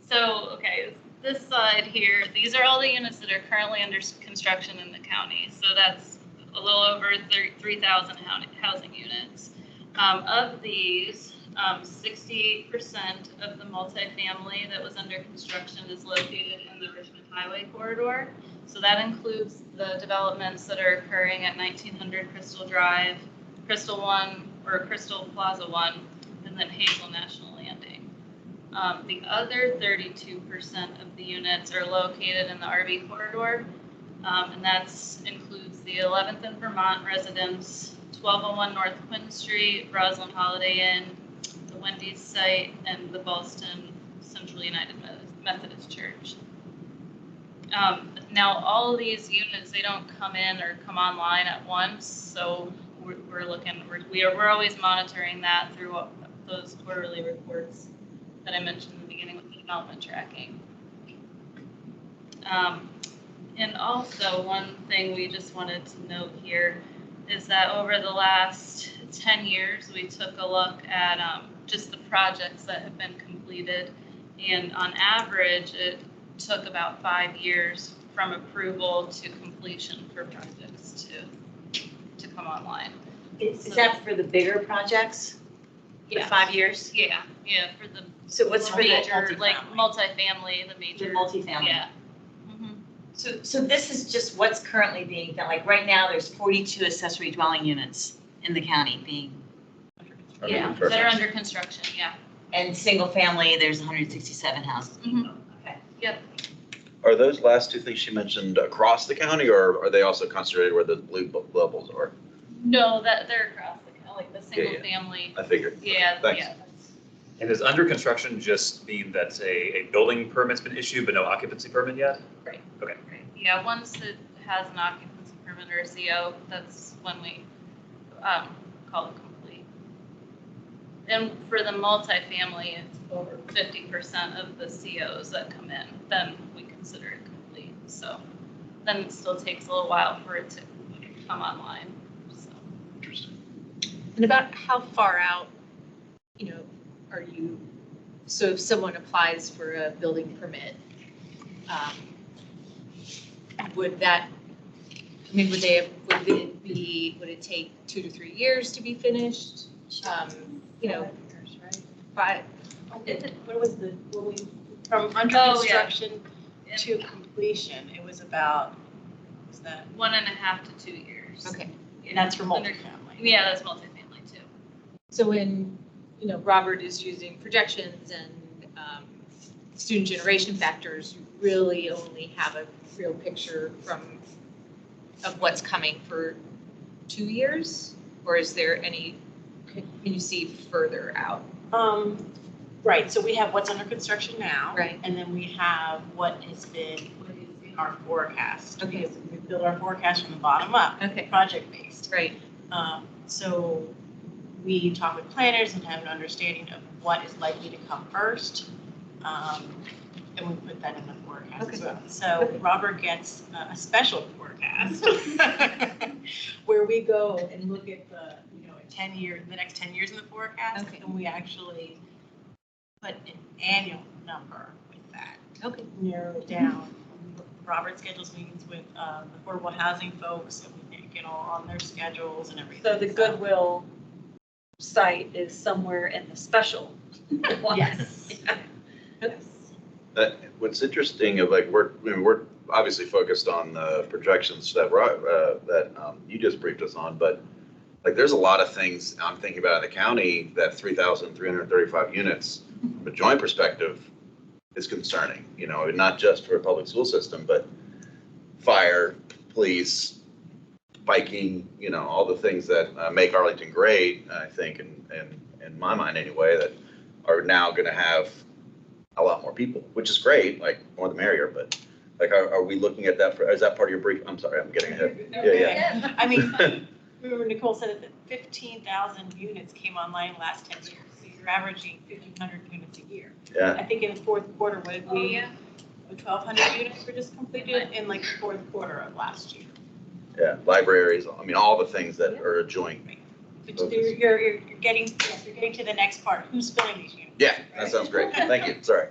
L: So, okay, this slide here, these are all the units that are currently under construction in the county. So that's a little over 3,000 housing units. Of these, 68% of the multifamily that was under construction is located in the Richmond Highway corridor. So that includes the developments that are occurring at 1900 Crystal Drive, Crystal One, or Crystal Plaza One, and then Hazel National Landing. The other 32% of the units are located in the RV corridor, and that includes the 11th and Vermont residence, 1201 North Quinn Street, Roslyn Holiday Inn, the Wendy's site, and the Ballston Central United Methodist Church. Now, all of these units, they don't come in or come online at once, so we're always monitoring that through those quarterly reports that I mentioned in the beginning with the development tracking. And also, one thing we just wanted to note here is that over the last 10 years, we took a look at just the projects that have been completed. And on average, it took about 5 years from approval to completion for projects to come online.
I: Is that for the bigger projects? For
L: Yeah.
I: 5 years?
L: Yeah, for the
I: So what's for the
L: major, like
I: multifamily?
L: multifamily, the major.
I: The multifamily?
L: Yeah. Mhm.
I: So this is just what's currently being done. Like right now, there's 42 accessory dwelling units in the county being,
L: Yeah, that are under construction, yeah.
I: and single family, there's 167 houses.
L: Mhm.
I: Okay.
L: Yep.
F: Are those last two things she mentioned across the county, or are they also concentrated where the blue bubbles are?
L: No, that they're across the county, like the single
F: yeah.
L: family.
F: I figured.
L: Yeah,
F: Thanks.
L: yeah.
G: And does under construction just mean that a building permit's been issued but no occupancy permit yet?
L: Right.
G: Okay.
L: Right. Yeah, once it has an occupancy permit or a CO, that's when we call it complete. And for the multifamily, it's over 50% of the COs that come in, then we consider it complete. So then it still takes a little while for it to come online, so.
F: Interesting.
A: And about how far out, are you, so if someone applies for a building permit, would it take 2 to 3 years to be finished? But
H: What was from under
L: Oh, yeah.
H: construction to completion, it was about, was that,
L: 1.5 to 2 years.
A: okay.
H: and that's for
L: Under-
H: multifamily?
L: Yeah, that's multifamily too.
A: So when, Robert is using projections and student generation factors, you really only have a real picture of what's coming for 2 years? Or is there can you see further out?
H: Right, so we have what's under construction now.
A: Right.
H: And then we have what is in our forecast.
A: Okay.
H: Because we build our forecast from the bottom up,
A: Okay,
H: project-based.
A: right.
H: So we talk with planners and have an understanding of what is likely to come first. And we put that in the forecast as
A: Okay.
H: well. So Robert gets a special forecast where we go and look at the next 10 years in the forecast.
A: Okay.
H: And we actually put an annual number with that.
A: Okay.
H: Narrow it down. Robert schedules meetings with affordable housing folks and we get all on their schedules and everything.
E: So the Goodwill site is somewhere in the special one.
H: Yes.
E: Yeah.
F: What's interesting of we're obviously focused on the projections that you just briefed us on, but there's a lot of things I'm thinking about in the county that 3,335 units from a joint perspective is concerning, not just for a public school system, but fire, police, biking, all the things that make Arlington great, I think, in my mind anyway, that are now going to have a lot more people, which is great, more the merrier, but are we looking at that is that part of your brief? I'm sorry, I'm getting ahead. Yeah.
H: I mean, remember Nicole said that 15,000 units came online last 10 years. So you're averaging 1,500 units a year.
F: Yeah.
H: I think in the fourth quarter, what did we,
L: yeah.
H: 1,200 units were just completed in the fourth quarter of last year.
F: Yeah, libraries, all the things that are a joint.
H: But you're getting to the next part. Who's filling these units?
F: Yeah, that sounds great. Thank you. Sorry.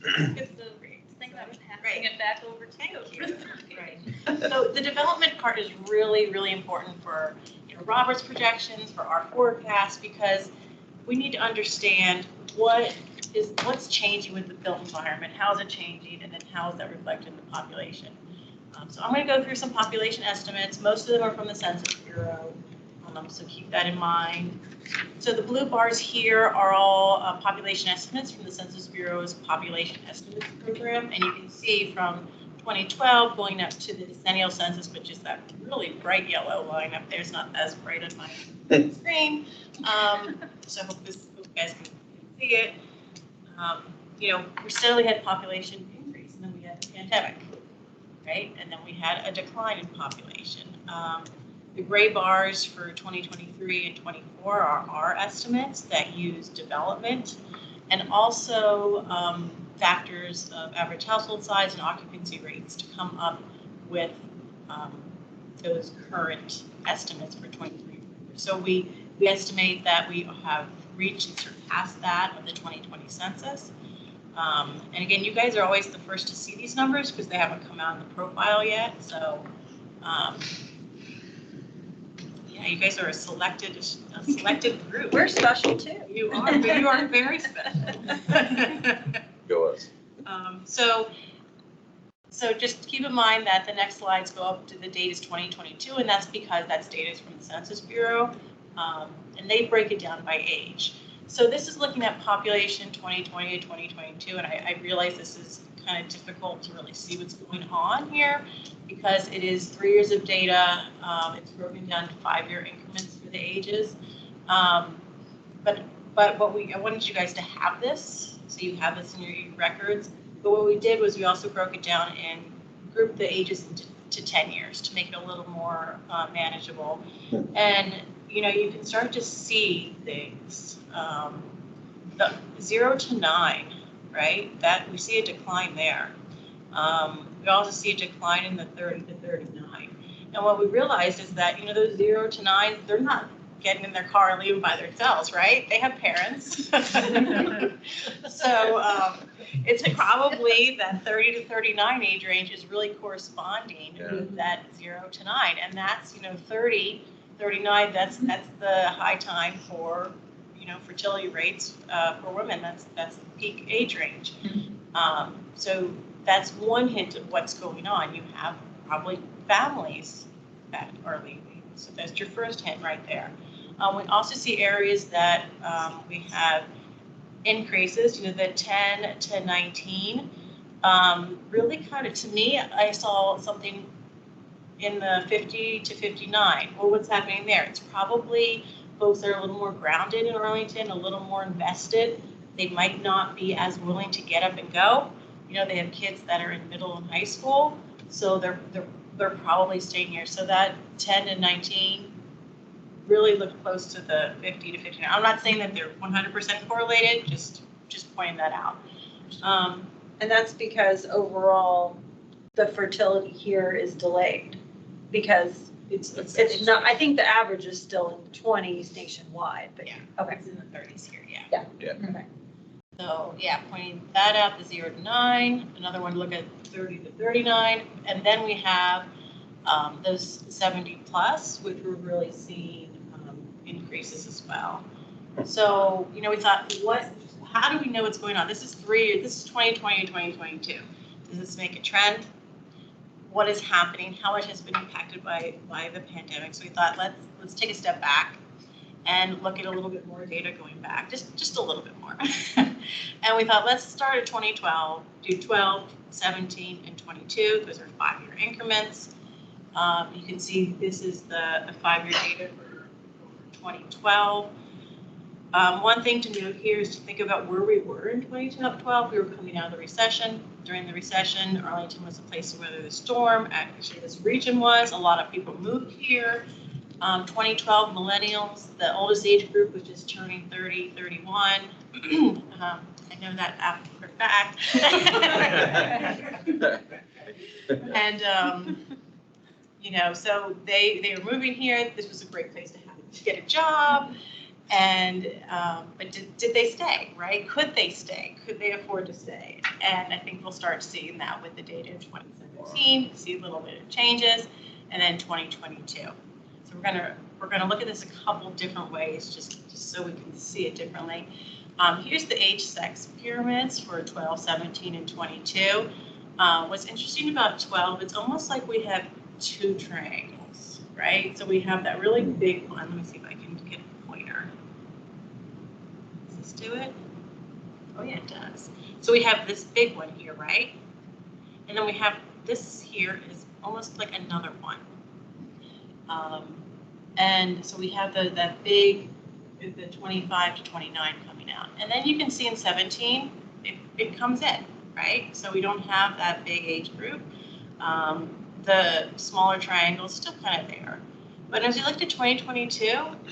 L: It's the thing that was passing it back over to you.
H: Right. So the development part is really, really important for Robert's projections, for our forecast, because we need to understand what's changing with the built environment, how is it changing, and then how is that reflected in the population. So I'm going to go through some population estimates. Most of them are from the Census Bureau, so keep that in mind. So the blue bars here are all population estimates from the Census Bureau's Population Estimates Program, and you can see from 2012 going up to the decennial census, which is that really bright yellow line up there. It's not as bright on my screen. So I hope you guys can see it. We steadily had population increase, and then we had the pandemic, right? And then we had a decline in population. The gray bars for 2023 and 24 are our estimates that use development and also factors of average household size and occupancy rates to come up with those current estimates for 23. So we estimate that we have reached and surpassed that of the 2020 census. And again, you guys are always the first to see these numbers because they haven't come out in the profile yet. So yeah, you guys are a selected group.
E: We're special too.
H: You are, but you are very special.
F: Go us.
H: So just keep in mind that the next slides go up to the date is 2022, and that's because that's data from the Census Bureau, and they break it down by age. So this is looking at population 2020 to 2022, and I realize this is kind of difficult to really see what's going on here because it is 3 years of data. It's broken down to 5-year increments for the ages. But I wanted you guys to have this, so you have this in your records. But what we did was we also broke it down and grouped the ages to 10 years to make it a little more manageable. And you can start to see things. The 0 to 9, right? That we see a decline there. We also see a decline in the 30 to 39. And what we realized is that, those 0 to 9, they're not getting in their car and leaving by themselves, right? They have parents. So it's probably that 30 to 39 age range is really corresponding with that 0 to 9. And that's, 30, 39, that's the high time for, fertility rates for women. That's the peak age range. So that's one hint of what's going on. You have probably families that are leaving. So that's your first hint right there. We also see areas that we have increases, the 10 to 19. Really kind of, to me, I saw something in the 50 to 59. Well, what's happening there? It's probably folks that are a little more grounded in Arlington, a little more invested. They might not be as willing to get up and go. They have kids that are in middle and high school, so they're probably staying here. So that 10 to 19 really look close to the 50 to 59. I'm not saying that they're 100% correlated, just pointing that out.
E: And that's because overall, the fertility here is delayed because it's not, I think the average is still in the 20s nationwide, but
H: Yeah.
E: Okay.
H: It's in the 30s here, yeah.
E: Yeah.
F: Yeah.
H: So, yeah, pointing that out, the 0 to 9, another one to look at 30 to 39, and then we have those 70 plus, which we're really seeing increases as well. So, we thought, how do we know what's going on? This is 2020 and 2022. Does this make a trend? What is happening? How much has been impacted by the pandemic? So we thought, let's take a step back and look at a little bit more data going back, just a little bit more. And we thought, let's start at 2012, do 12, 17, and 22. Those are 5-year increments. You can see this is the 5-year data for 2012. One thing to note here is to think about where we were in 2012. We were coming out of the recession. During the recession, Arlington was a place to weather the storm. Actually, this region was. A lot of people moved here. 2012 millennials, the oldest age group, which is turning 30, 31. I know that for a fact. And, so they were moving here. This was a great place to get a job. And, but did they stay, right? Could they stay? Could they afford to stay? And I think we'll start seeing that with the data in 2017, see a little bit of changes, and then 2022. So we're gonna look at this a couple different ways, just so we can see it differently. Here's the age-sex pyramids for 12, 17, and 22. What's interesting about 12, it's almost like we have 2 triangles, right? So we have that really big one. Let me see if I can get a pointer. Does this do it? Oh yeah, it does. So we have this big one here, right? And then we have this here is almost like another one. And so we have that big, the 25 to 29 coming out. And then you can see in 17, it comes in, right? So we don't have that big age group. The smaller triangles still kind of there. But as you look at 2022,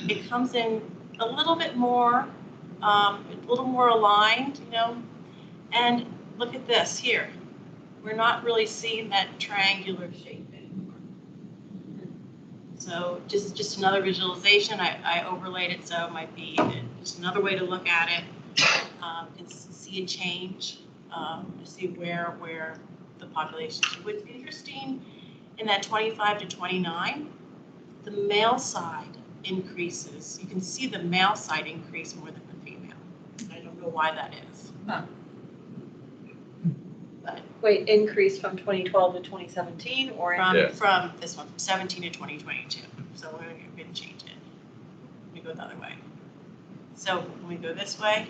H: it comes in a little bit more, a little more aligned, and look at this here. We're not really seeing that triangular shape anymore. So just another visualization. I overlaid it, so it might be just another way to look at it. And see a change, to see where the population is. What's interesting in that 25 to 29, the male side increases. You can see the male side increase more than the female. I don't know why that is.
E: Huh.
H: But
E: Wait, increase from 2012 to 2017 or?
H: from this one, from 17 to 2022. So we're going to change it. Let me go the other way. So when we go this way,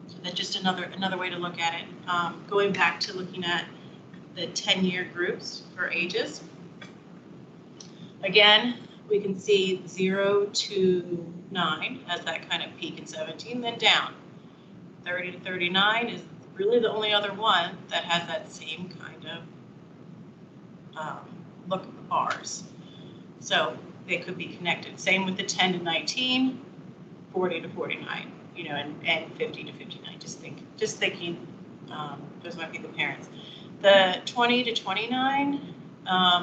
H: so that's just another way to look at it. Going back to looking at the 10-year groups for ages. Again, we can see 0 to 9 as that kind of peak in 17, then down. 30 to 39 is really the only other one that has that same kind of look of the bars. So they could be connected. Same with the 10 to 19, 40 to 49, and 50 to 59. Just thinking, those might be the parents. The 20 to 29,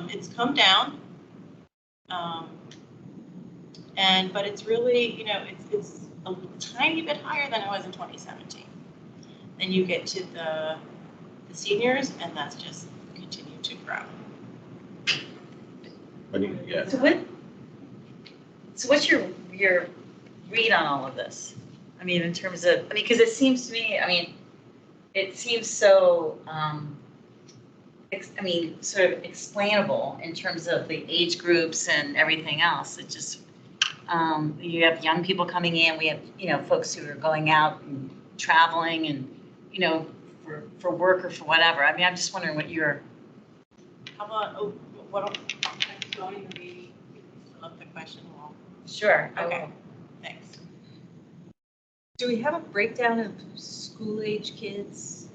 H: it's come down. But it's really, it's a tiny bit higher than it was in 2017. Then you get to the seniors, and that's just continued to grow.
F: Yeah.
I: So what's your read on all of this? I mean, in terms of, because it seems to me, it seems so, sort of explainable in terms of the age groups and everything else. It just, you have young people coming in, we have, folks who are going out and traveling and, for work or for whatever. I'm just wondering what your.
H: How about, what, going to be, fill up the question wall.
I: Sure.
H: Okay, thanks.
A: Do we have a breakdown of school-age kids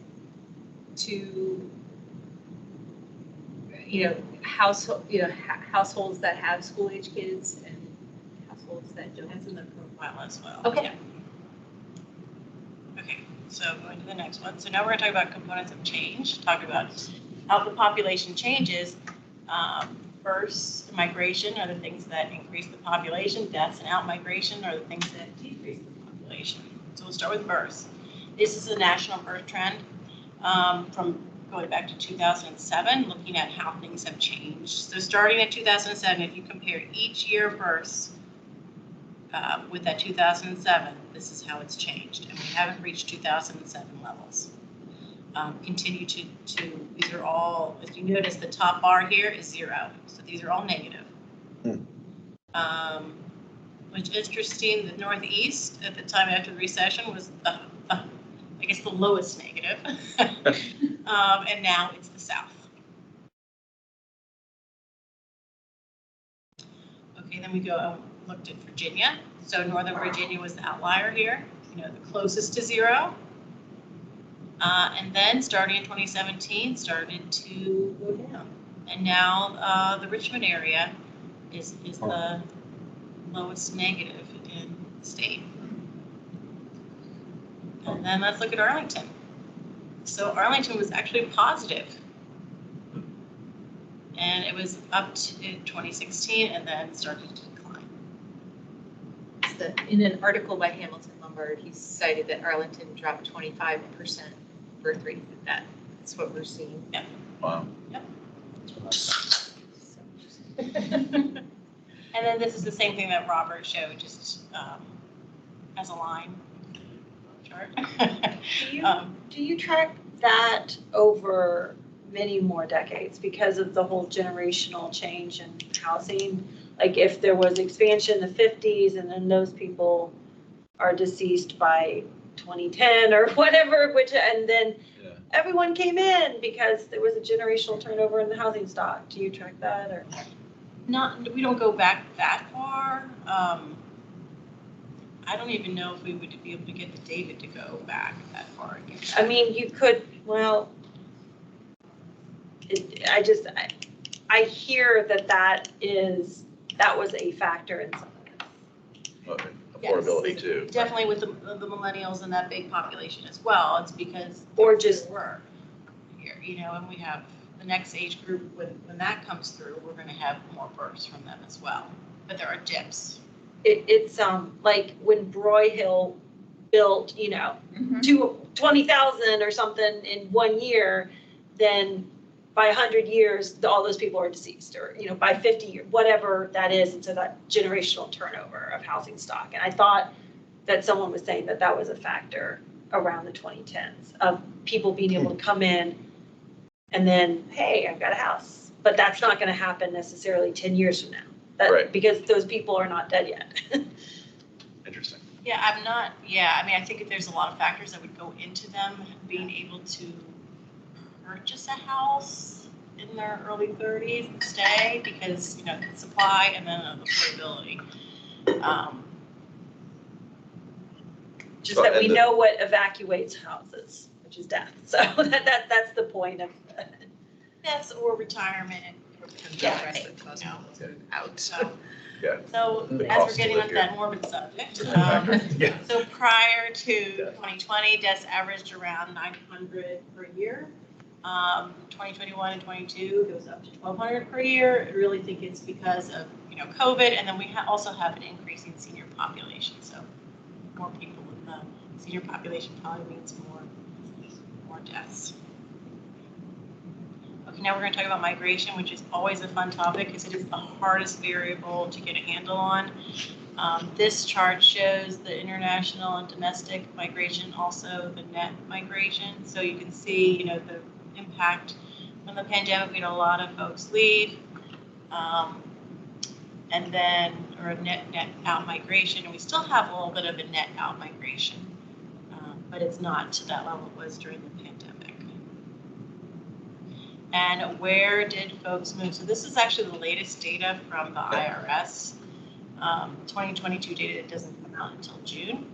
A: to, households that have school-age kids and households that don't?
H: That's in the profile as well.
A: Okay.
H: Yeah. Okay, so going to the next one. So now we're going to talk about components of change, talk about how the population changes. First, migration are the things that increase the population. Deaths and out-migration are the things that decrease the population. So we'll start with births. This is a national birth trend from going back to 2007, looking at how things have changed. So starting at 2007, if you compare each year of births with that 2007, this is how it's changed. And we haven't reached 2007 levels. Continue to, these are all, as you notice, the top bar here is 0. So these are all negative. Which is interesting, the Northeast at the time after the recession was, I guess, the lowest negative. And now it's the South. Okay, then we go, looked at Virginia. So Northern Virginia was the outlier here, the closest to 0. And then starting in 2017, started to go down. And now the Richmond area is the lowest negative in the state. And then let's look at Arlington. So Arlington was actually positive. And it was up to 2016 and then started to decline.
A: In an article by Hamilton Lombard, he cited that Arlington dropped 25% birth rate. That's what we're seeing.
H: Yep.
F: Wow.
H: Yep. And then this is the same thing that Robert showed, just as a line chart.
C: Do you track that over many more decades because of the whole generational change in housing? Like if there was expansion in the 50s and then those people are deceased by 2010 or whatever, and then everyone came in because there was a generational turnover in the housing stock. Do you track that or?
H: We don't go back that far. I don't even know if we would be able to get the data to go back that far again.
C: I mean, you could, well, I hear that was a factor in some of this.
F: Affordability too.
H: Definitely with the millennials and that big population as well. It's because
C: or just
H: we're here, and we have the next age group. When that comes through, we're going to have more births from them as well. But there are dips.
C: It's like when Broyhill built,
I: Mm-hmm.
C: 20,000 or something in 1 year, then by 100 years, all those people are deceased, or by 50 years, whatever that is, and so that generational turnover of housing stock. And I thought that someone was saying that was a factor around the 2010s of people being able to come in and then, hey, I've got a house, but that's not going to happen necessarily 10 years from now.
F: Right.
C: Because those people are not dead yet.
F: Interesting.
H: Yeah, I think there's a lot of factors that would go into them being able to purchase a house in their early 30s and stay because, supply and then affordability.
C: Just that we know what evacuates houses, which is death. So that's the point of
H: deaths or retirement or
C: Yeah,
A: right.
H: that cause
C: No.
H: people to
A: Go out.
C: So,
F: Yeah.
C: so
F: The
C: as
F: cost
C: we're
F: to
C: getting
F: live
C: onto
F: here.
C: that morbid subject,
D: Yeah.
C: so prior to 2020, deaths averaged around 900 per year. 2021 and 22 goes up to 1,200 per year. I really think it's because of, COVID, and then we also have an increasing senior population. So more people in the senior population probably means more deaths. Okay, now we're going to talk about migration, which is always a fun topic because it is the hardest variable to get a handle on. This chart shows the international and domestic migration, also the net migration. So you can see, the impact from the pandemic. We had a lot of folks leave, and then, or net out migration, and we still have a little bit of a net out migration, but it's not to that level it was during the pandemic. And where did folks move? So this is actually the latest data from the IRS. 2022 data doesn't come out until June.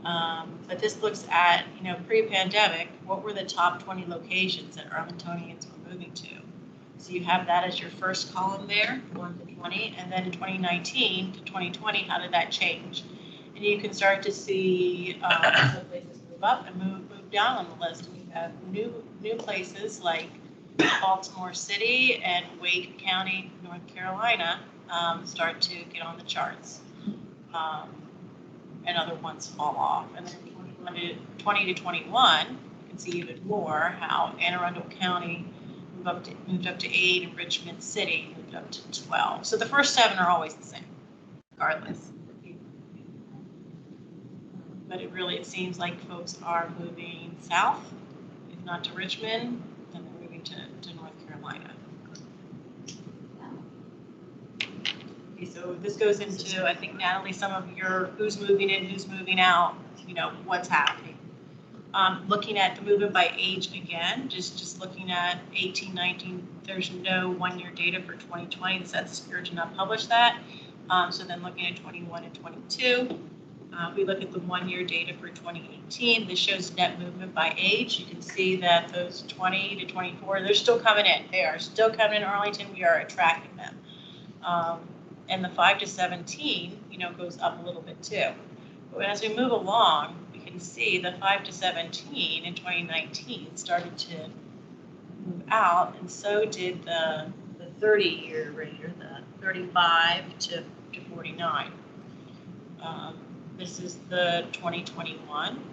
C: But this looks at, pre-pandemic, what were the top 20 locations that Arlingtonians were moving to? So you have that as your first column there, 1 to 20, and then 2019 to 2020, how did that change? And you can start to see some places move up and move down on the list. We have new places like Baltimore City and Wake County, North Carolina, start to get on the charts. And other ones fall off. And then 20 to 21, you can see even more how Anne Arundel County moved up to 8 and Richmond City moved up to 12. So the first 7 are always the same, regardless. But it seems like folks are moving south, if not to Richmond, then they're moving to North Carolina. Okay, so this goes into, I think, Natalie, some of your who's moving in, who's moving out, what's happening. Looking at the movement by age again, just looking at 18, 19, there's no 1-year data for 2020. The Census Bureau did not publish that. So then looking at 21 and 22, we look at the 1-year data for 2018. This shows net movement by age. You can see that those 20 to 24, they're still coming in. They are still coming in Arlington. We are attracting them. And the 5 to 17, goes up a little bit too. But as we move along, we can see the 5 to 17 in 2019 started to move out, and so did the 30-year range, the 35 to 49. This is the 2021,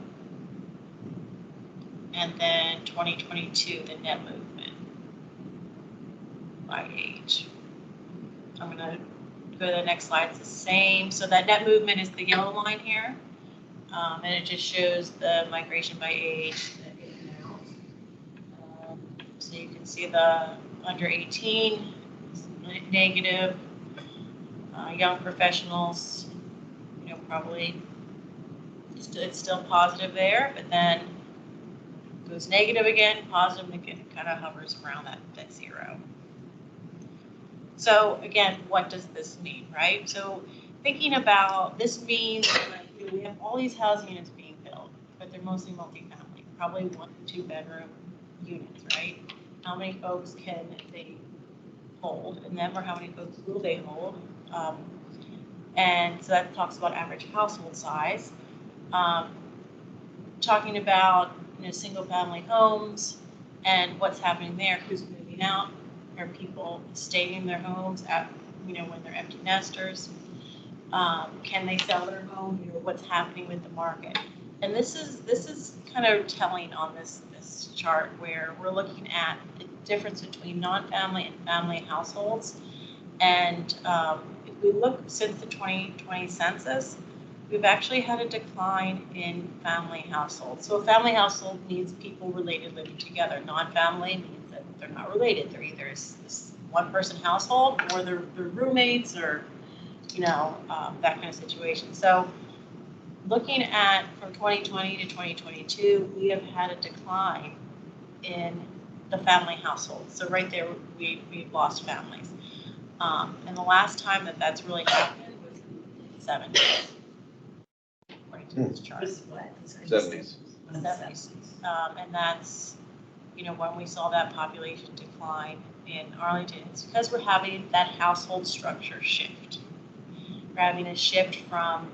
C: and then 2022, the net movement by age. I'm going to go to the next slide. It's the same. So that net movement is the yellow line here, and it just shows the migration by age, the in and out. So you can see the under 18 negative, young professionals, probably it's still positive there, but then goes negative again, positive, and again, it kind of hovers around that 0. So again, what does this mean, right? So thinking about this means like, we have all these housing units being built, but they're mostly multifamily, probably 1 to 2 bedroom units, right? How many folks can they hold in them, or how many folks will they hold? And so that talks about average household size. Talking about single family homes and what's happening there, who's moving out, are people staying in their homes when they're empty nesters? Can they sell their home? What's happening with the market? And this is kind of telling on this chart where we're looking at the difference between non-family and family households. And if we look since the 2020 census, we've actually had a decline in family households. So a family household means people related living together. Non-family means that they're not related. They're either this one-person household or they're roommates or, that kind of situation. So looking at from 2020 to 2022, we have had a decline in the family households. So right there, we've lost families. And the last time that's really happened was in the 70s, according to this chart.
F: 70s.
C: 70s. And that's, when we saw that population decline
H: in Arlington, it's because we're having that household structure shift. We're having a shift from,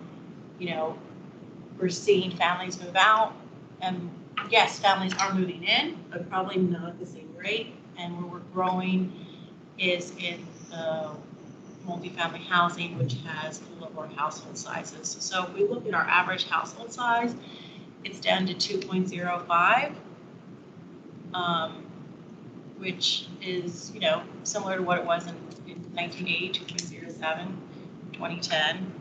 H: we're seeing families move out, and yes, families are moving in, but probably not at the same rate. And where we're growing is in the multifamily housing, which has lower household sizes. So if we look at our average household size, it's down to 2.05, which is, similar to what it was in 1980, 2.07, 2010.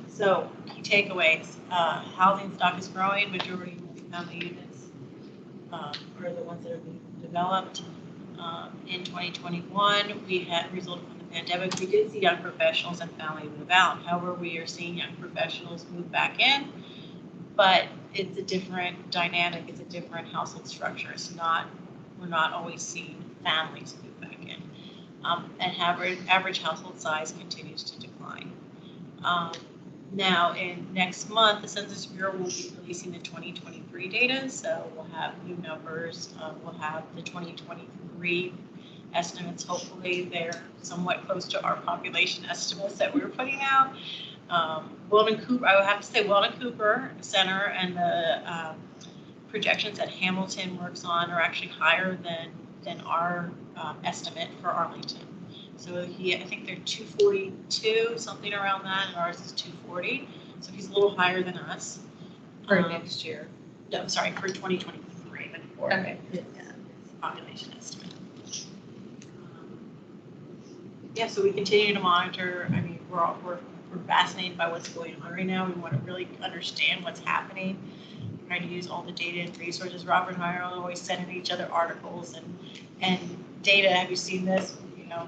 H: So key takeaways, housing stock is growing, majority of multifamily units are the ones that are being developed. In 2021, we had resulted from the pandemic. We did see young professionals and family move out. However, we are seeing young professionals move back in, but it's a different dynamic. It's a different household structure. We're not always seeing families move back in. And average household size continues to decline. Now, in next month, the Census Bureau will be releasing the 2023 data, so we'll have new numbers. We'll have the 2023 estimates. Hopefully, they're somewhat close to our population estimates that we were putting out. Weldon Cooper, I would have to say Weldon Cooper Center and the projections that Hamilton works on are actually higher than our estimate for Arlington. So I think they're 242, something around that, and ours is 240. So he's a little higher than us.
A: For next year.
H: No, sorry, for 2023, but for
A: Okay.
H: population estimate. Yeah, so we continue to monitor. I mean, we're fascinated by what's going on right now. We want to really understand what's happening. We're trying to use all the data and resources. Robert and I are always sending each other articles and data. Have you seen this?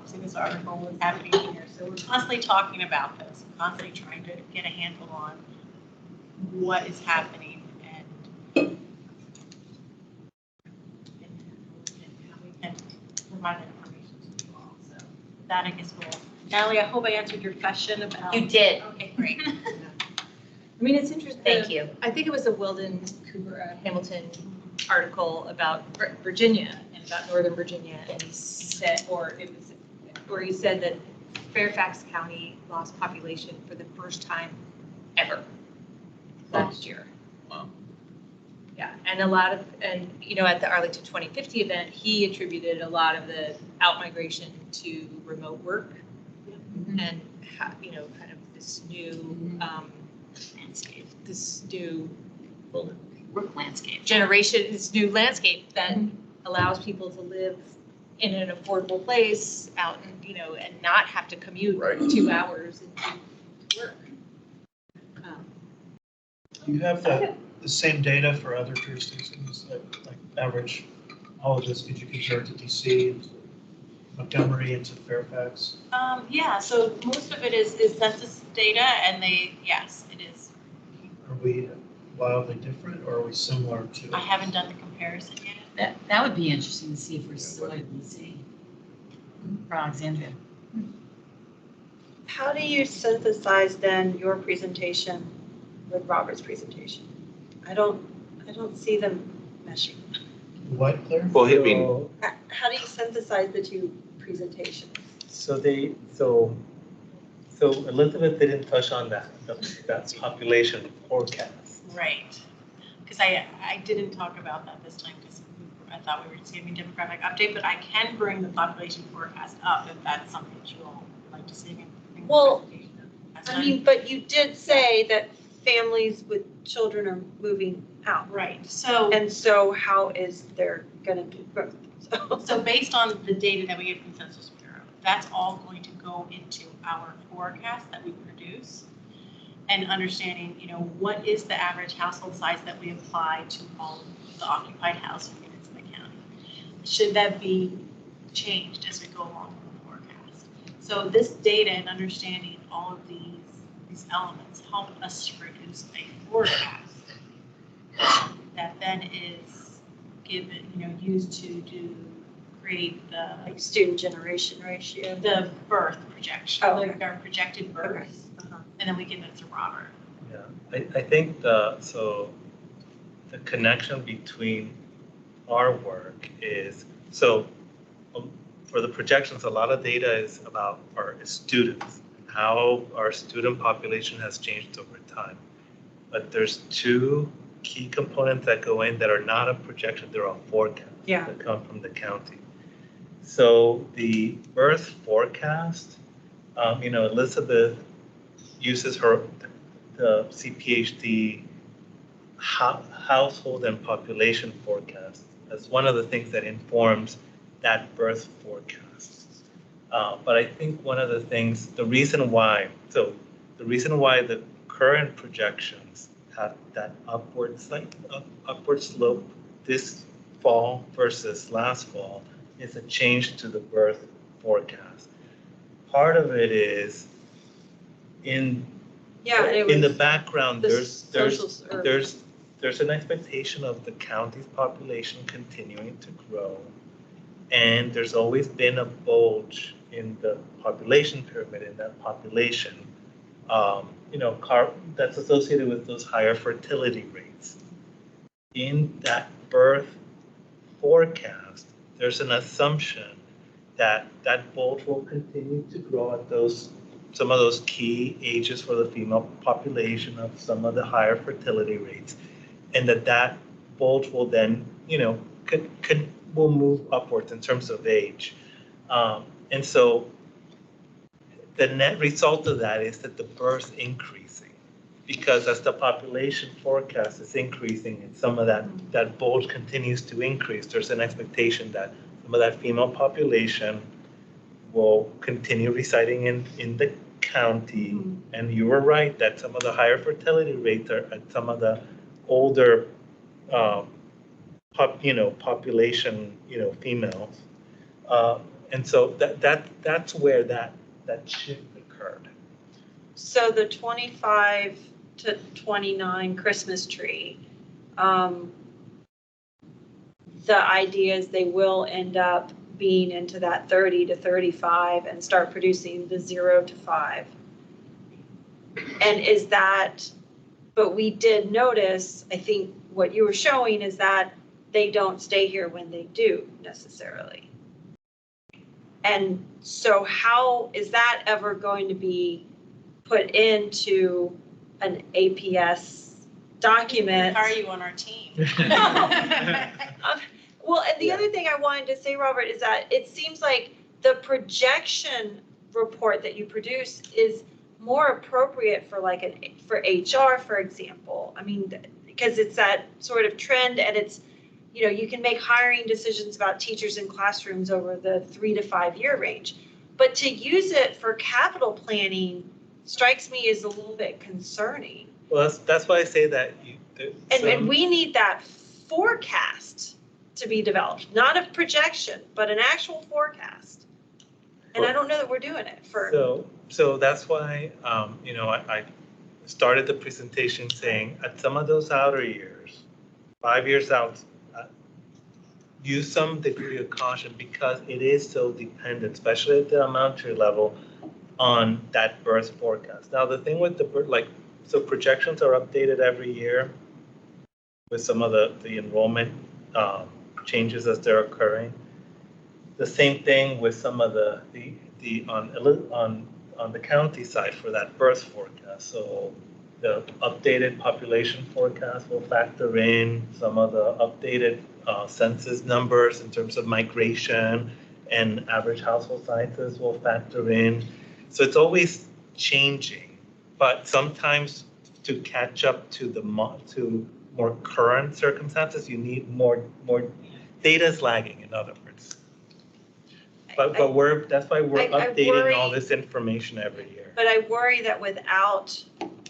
H: See this article, what's happening here. So we're constantly talking about this, constantly trying to get a handle on what is happening and how we can provide that information to you all. So with that, I guess Natalie, I hope I answered your question about.
I: You did.
H: Okay, great.
A: I mean, it's interesting.
I: Thank you.
A: I think it was a Weldon Cooper Hamilton article about Virginia and about Northern Virginia, and he said, or he said that Fairfax County lost population for the first time ever last year.
F: Wow.
A: Yeah, and at the Arlington 2050 event, he attributed a lot of the outmigration to remote work and, kind of this new
I: Landscape,
A: this new
I: work landscape.
A: generation, this new landscape that allows people to live in an affordable place out and, and not have to commute
F: Right.
A: 2 hours into work.
B: Do you have the same data for other jurisdictions, like average, all of this, could you compare it to DC, and Montgomery, and to Fairfax?
H: Yeah, so most of it is census data, and yes, it is.
B: Are we wildly different, or are we similar to?
H: I haven't done the comparison yet.
I: That would be interesting to see if we're similar to DC for Alexandria.
C: How do you synthesize then your presentation with Robert's presentation? I don't see them meshing.
B: What, Claire?
F: Well, I mean,
C: How do you synthesize the two presentations?
D: So Elizabeth didn't touch on that population forecast.
H: Right, because I didn't talk about that this time because I thought we were just giving demographic update, but I can bring the population forecast up if that's something that you all would like to see.
C: Well, I mean, but you did say that families with children are moving out.
H: Right, so.
C: And so how is there gonna be growth?
H: So based on the data that we get from Census Bureau, that's all going to go into our forecast that we produce and understanding, what is the average household size that we apply to all of the occupied housing units in the county? Should that be changed as we go along with the forecast? So this data and understanding all of these elements help us produce a forecast that then is used to create the
C: Like student generation ratio?
H: the birth projection,
C: Oh,
H: like our projected births, and then we give it to Robert.
D: Yeah, I think the connection between our work is, so for the projections, a lot of data is about our students, how our student population has changed over time. But there's two key components that go in that are not a projection, they're a forecast that come from the county. So the birth forecast, Elizabeth uses the CPHD household and population forecast as one of the things that informs that birth forecast. But I think one of the things, the reason why the current projections have that upward slope this fall versus last fall is a change to the birth forecast. Part of it is in the background, there's an expectation of the county's population continuing to grow. And there's always been a bulge in the population pyramid, in that population, that's associated with those higher fertility rates. In that birth forecast, there's an assumption that that bulge will continue to grow at some of those key ages for the female population of some of the higher fertility rates, and that bulge will then, will move upwards in terms of age. And so the net result of that is that the birth increasing, because as the population forecast is increasing and some of that bulge continues to increase, there's an expectation that some of that female population will continue residing in the county. Mm-hmm. And you were right that some of the higher fertility rates are at some of the older population, females. And so that's where that shift occurred.
C: So the 25 to 29 Christmas tree, the idea is they will end up being into that 30 to 35 and start producing the 0 to 5. And is that, but we did notice, I think what you were showing is that they don't stay here when they do necessarily. And so how is that ever going to be put into an APS document?
H: How are you on our team?
C: Well, and the other thing I wanted to say, Robert, is that it seems like the projection report that you produce is more appropriate for for HR, for example. I mean, because it's that sort of trend, and it's, you can make hiring decisions about teachers in classrooms over the 3 to 5 year range. But to use it for capital planning strikes me as a little bit concerning.
D: Well, that's why I say that.
C: And we need that forecast to be developed, not a projection, but an actual forecast. And I don't know that we're doing it for.
D: So that's why, I started the presentation saying at some of those outer years, 5 years out, use some degree of caution because it is so dependent, especially at the elementary level, on that birth forecast. Now, the thing with the birth, so projections are updated every year with some of the enrollment changes as they're occurring. The same thing with some of the on the county side for that birth forecast. So the updated population forecast will factor in some of the updated census numbers in terms of migration, and average household sizes will factor in. So it's always changing, but sometimes to catch up to more current circumstances, you need more data is lagging, in other words. But that's why we're updating all this information every year.
C: But I worry that without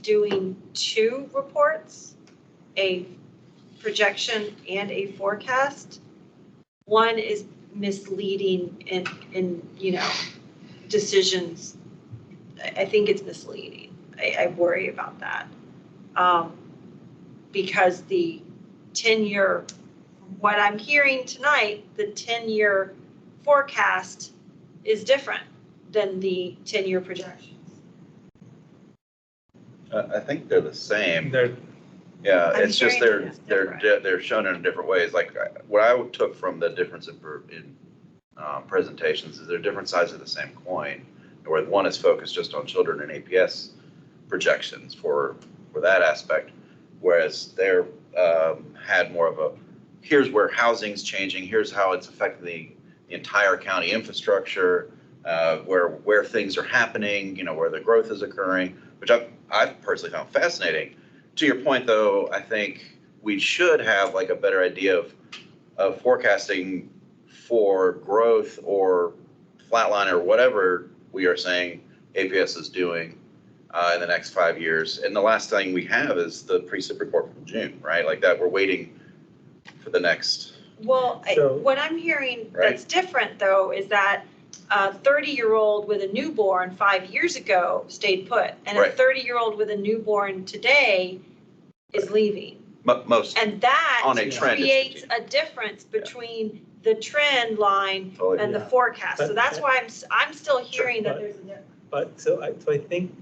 C: doing 2 reports, a projection and a forecast, one is misleading in decisions. I think it's misleading. I worry about that. Because the 10-year, what I'm hearing tonight, the 10-year forecast is different than the 10-year projections.
F: I think they're the same. Yeah,
C: I'm
F: it's just
C: hearing
F: they're shown in different ways. Like what I took from the difference in presentations is they're different sides of the same coin, where one is focused just on children and APS projections for that aspect, whereas they're had more of a here's where housing's changing, here's how it's affecting the entire county infrastructure, where things are happening, where the growth is occurring, which I've personally found fascinating. To your point, though, I think we should have like a better idea of forecasting for growth or flatline or whatever we are saying APS is doing in the next 5 years. And the last thing we have is the pre-SIP report from June, right? Like that, we're waiting for the next.
C: Well,
D: So-
C: what I'm hearing
F: Right.
C: that's different though is that a 30-year-old with a newborn 5 years ago stayed put, and a
F: Right.
C: 30-year-old with a newborn today is leaving.
F: Most
C: And that
F: on a trend.
C: creates a difference between the trend line
F: Totally.
C: and the
D: Yeah.
C: forecast. So
D: But-
C: that's why I'm still hearing that
D: But-
C: there's a difference.
D: But so I think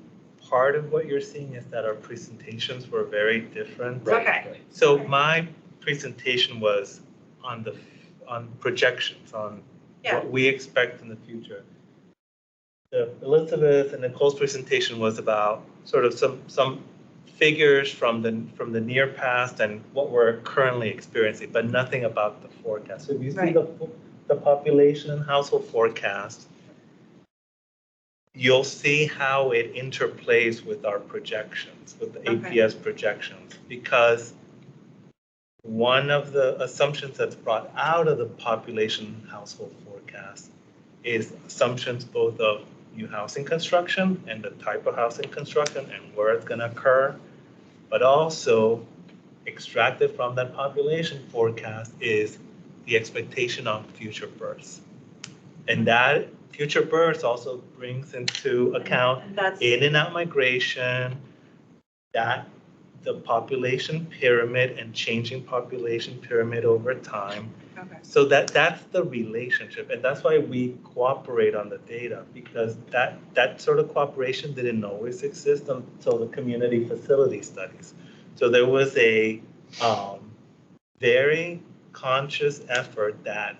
D: part of what you're seeing is that our presentations were very different.
C: Okay.
D: So my presentation was on projections, on
C: Yeah.
D: what we expect in the future. Elizabeth and Nicole's presentation was about sort of some figures from the near past and what we're currently experiencing, but nothing about the forecast. So if you see
C: Right.
D: the population and household forecast, you'll see how it interplays with our projections, with the
C: Okay.
D: APS projections, because one of the assumptions that's brought out of the population household forecast is assumptions both of new housing construction and the type of housing construction and where it's going to occur, but also extracted from that population forecast is the expectation on future births. And that future births also brings into account
C: And that's,
D: in and out migration, that the population pyramid and changing population pyramid over time.
C: okay.
D: So that's the relationship, and that's why we cooperate on the data, because that sort of cooperation didn't always exist until the community facility studies. So there was a very conscious effort that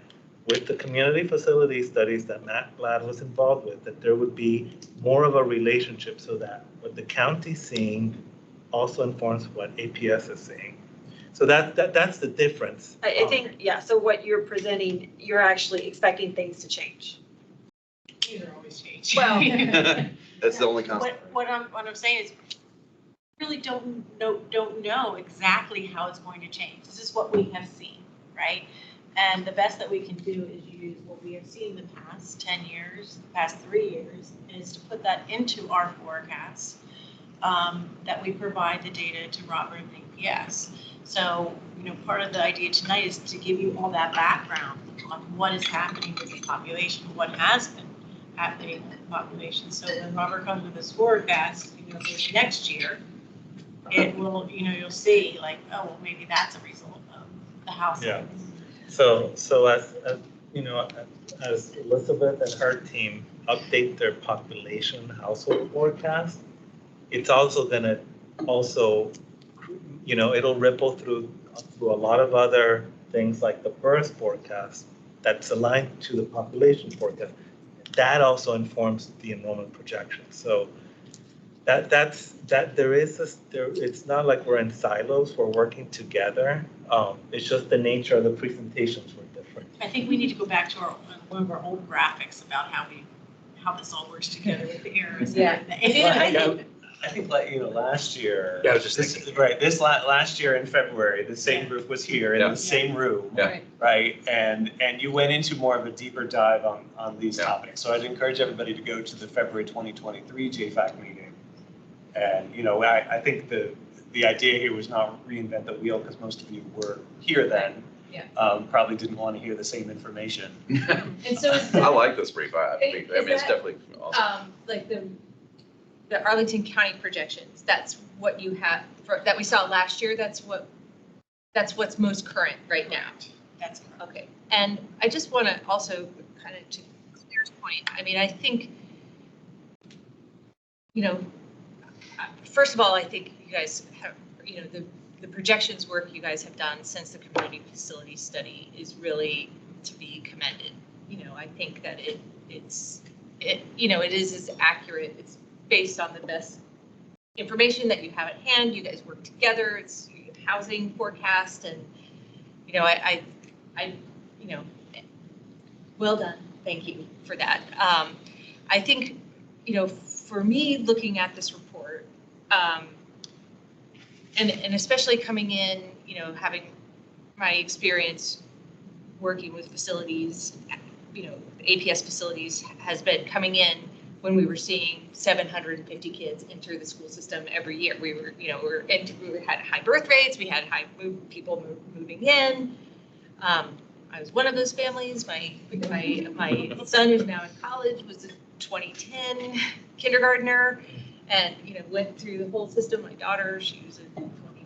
D: with the community facility studies that Matt Glad was involved with, that there would be more of a relationship so that what the county's seeing also informs what APS is seeing. So that's the difference.
C: I think, yeah, so what you're presenting, you're actually expecting things to change.
H: These are always changed.
C: Well,
F: That's the only constant.
H: What I'm saying is, really don't know exactly how it's going to change. This is what we have seen, right? And the best that we can do is use what we have seen the past 10 years, the past 3 years, is to put that into our forecast, that we provide the data to Robert and APS. So, part of the idea tonight is to give you all that background on what is happening with the population, what has been happening with the population. So when Robert comes with his forecast, for next year, it will, you'll see like, oh, well, maybe that's a result of the house.
D: Yeah. So as as Elizabeth and her team update their population household forecast, it's also gonna it'll ripple through a lot of other things like the birth forecast that's aligned to the population forecast. That also informs the enrollment projections. So it's not like we're in silos, we're working together. It's just the nature of the presentations were different.
H: I think we need to go back to one of our old graphics about how this all works together with the errors and
C: Yeah.
H: everything.
J: I think last year.
G: Yeah, I was just
J: this-
G: thinking.
J: Right, last year in February, the same
H: Yeah.
J: group was here in
F: Yeah.
J: the same room.
F: Yeah.
J: Right, and you went into more of a deeper dive on these
F: Yeah.
J: topics. So I'd encourage everybody to go to the February 2023 JFAC meeting. And, I think the idea here was not reinvent the wheel, because most of you were here then.
A: Yeah.
J: Probably didn't want to hear the same information.
A: And so is
F: I like this brief. I mean,
A: Is
F: it's
A: that-
F: definitely awesome.
A: like the Arlington County projections, that's what you have, that we saw last year, that's what's most current right now.
H: That's correct.
A: Okay, and I just want to also kind of to Claire's point, I mean, I think, first of all, I think you guys have, the the projections work you guys have done since the community facility study is really to be commended. I think that it is as accurate. It's based on the best information that you have at hand. You guys work together. It's housing forecast, and I well done. Thank you for that. I think for me, looking at this report, and especially coming in, having my experience working with facilities, APS facilities has been coming in when we were seeing 750 kids enter the school system every year. We had high birth rates, we had high people moving in. I was one of those families. My son, who's now in college, was a 2010 kindergartner, and went through the whole system. My daughter, she was a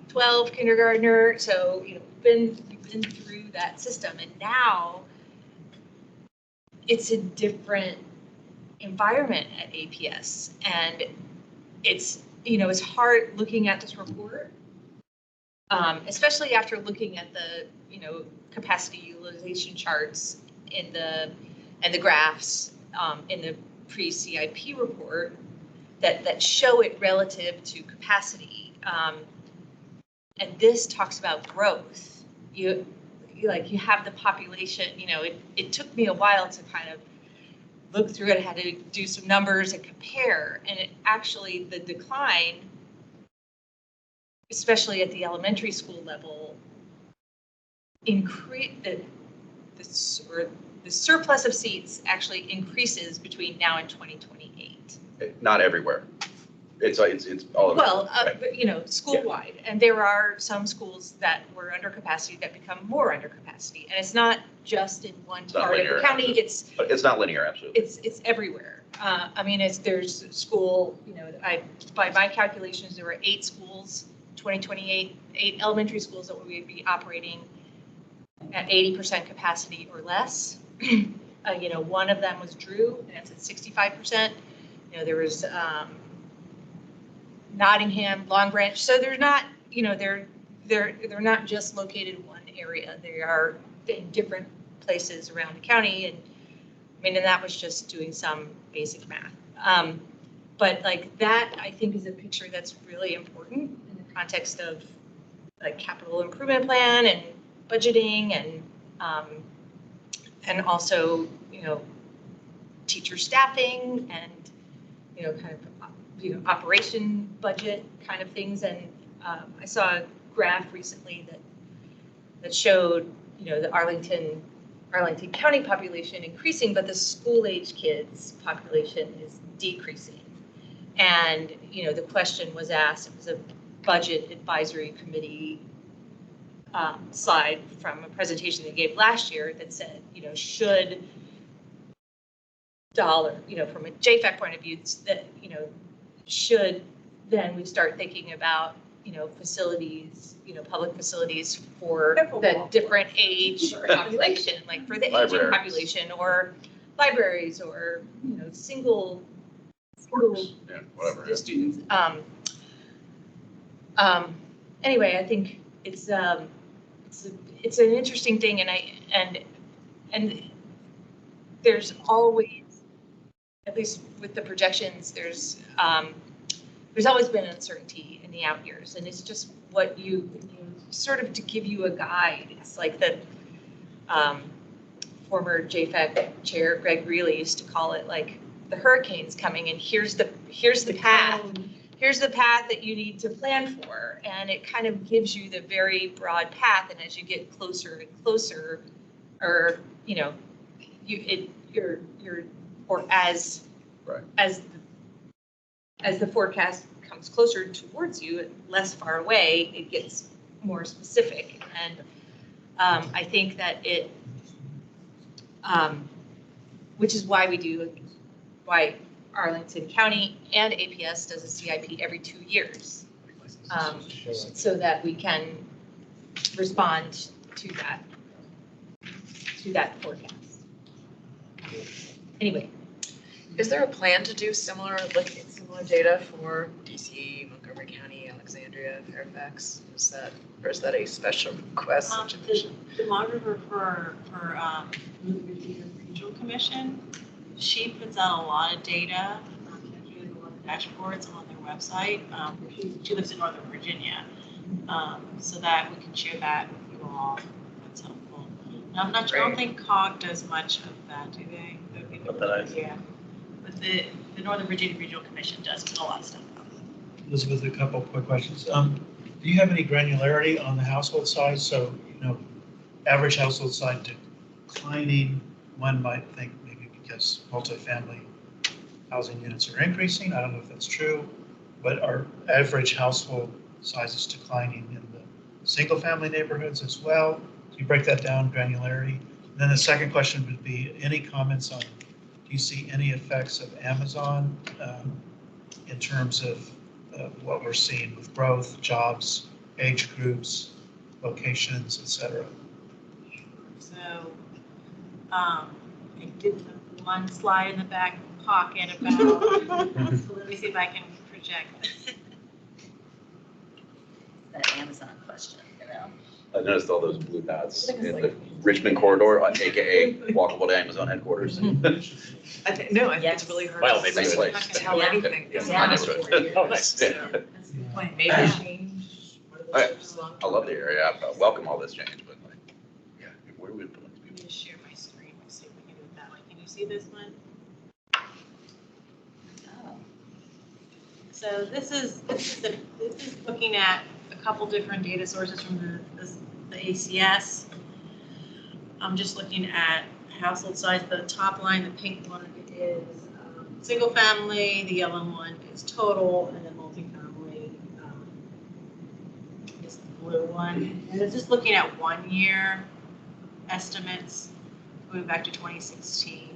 A: 2012 kindergartner. So we've been through that system, and now it's a different environment at APS, and it's hard looking at this report, especially after looking at the capacity utilization charts and the graphs in the pre-CIP report that show it relative to capacity. And this talks about growth. You have the population. It took me a while to kind of look through it. I had to do some numbers and compare, and it actually, the decline, especially at the elementary school level, the surplus of seats actually increases between now and 2028.
F: Not everywhere. It's all over.
A: Well,
F: right.
A: school-wide, and there are some schools that were under capacity that become more under capacity, and it's not just in one part of the county.
F: But it's not linear, absolutely.
A: It's everywhere. There's school. By my calculations, there were 8 schools, 2028, 8 elementary schools that would be operating at 80% capacity or less. One of them was Drew, and it's at 65%. There was Nottingham, Long Branch. So they're not, they're not just located in one area. They are in different places around the county, and that was just doing some basic math. But that, I think, is a picture that's really important in the context of capital improvement plan and budgeting, and also teacher staffing and kind of operation budget kind of things. And I saw a graph recently that showed the Arlington County population increasing, but the school age kids population is decreasing. And the question was asked, it was a budget advisory committee slide from a presentation they gave last year that said, should from a JFAC point of view, that should then we start thinking about facilities, public facilities for the different age population, like for the aging population, or libraries, or single
F: whatever
A: students. Anyway, I think it's an interesting thing, and there's always, at least with the projections, there's always been uncertainty in the out years, and it's just what you sort of to give you a guide. It's like the former JFAC chair Greg Greeley used to call it, like the hurricane's coming, and here's the path. Here's the path that you need to plan for, and it kind of gives you the very broad path. And as you get closer and closer, or as the forecast comes closer towards you, less far away, it gets more specific. And I think that which is why Arlington County and APS does a CIP every 2 years, so that we can respond to that forecast. Anyway.
M: Is there a plan to do look at similar data for DC, Montgomery County, Alexandria? Alexandria, Fairfax? Or is that a special request situation?
H: The monitor for Regional Commission, she puts out a lot of data, actually a lot of dashboards on their website. She lives in Northern Virginia, so that we can share that with you all. That's helpful. And I'm not sure, I don't think COG does much of that, do they? Yeah, but the Northern Virginia Regional Commission does put a lot of stuff out.
B: Elizabeth, a couple quick questions. Do you have any granularity on the household size? So, average household size declining, one might think maybe because multifamily housing units are increasing. I don't know if that's true, but are average household sizes declining in the single family neighborhoods as well? Can you break that down, granularity? And then the second question would be, any comments on, do you see any effects of Amazon in terms of what we're seeing with growth, jobs, age groups, locations, et cetera?
H: So I did put one slide in the back pocket about, so let me see if I can project this.
I: That Amazon question,
F: I noticed all those blue dots in the Richmond corridor, AKA walkable to Amazon headquarters.
M: I think it's really hard
G: Well,
M: to
G: maybe
F: Nice
G: so.
F: place.
M: tell
I: Yeah.
M: anything.
F: Yeah.
M: It's
I: Yeah.
M: been 4 years,
G: Oh, nice.
M: so
F: Yeah.
M: that's the point. Maybe change.
F: I love the area. I welcome all this change, but where would we put these
H: Let me
F: people?
H: just share my screen, let's see if we can do it that way. Can you see this one?
I: Oh.
H: So this is looking at a couple different data sources from the ACS. I'm just looking at household size. The top line, the pink one, is single family. The yellow one is total, and then multifamily is the blue one. And it's just looking at 1 year estimates going back to 2016.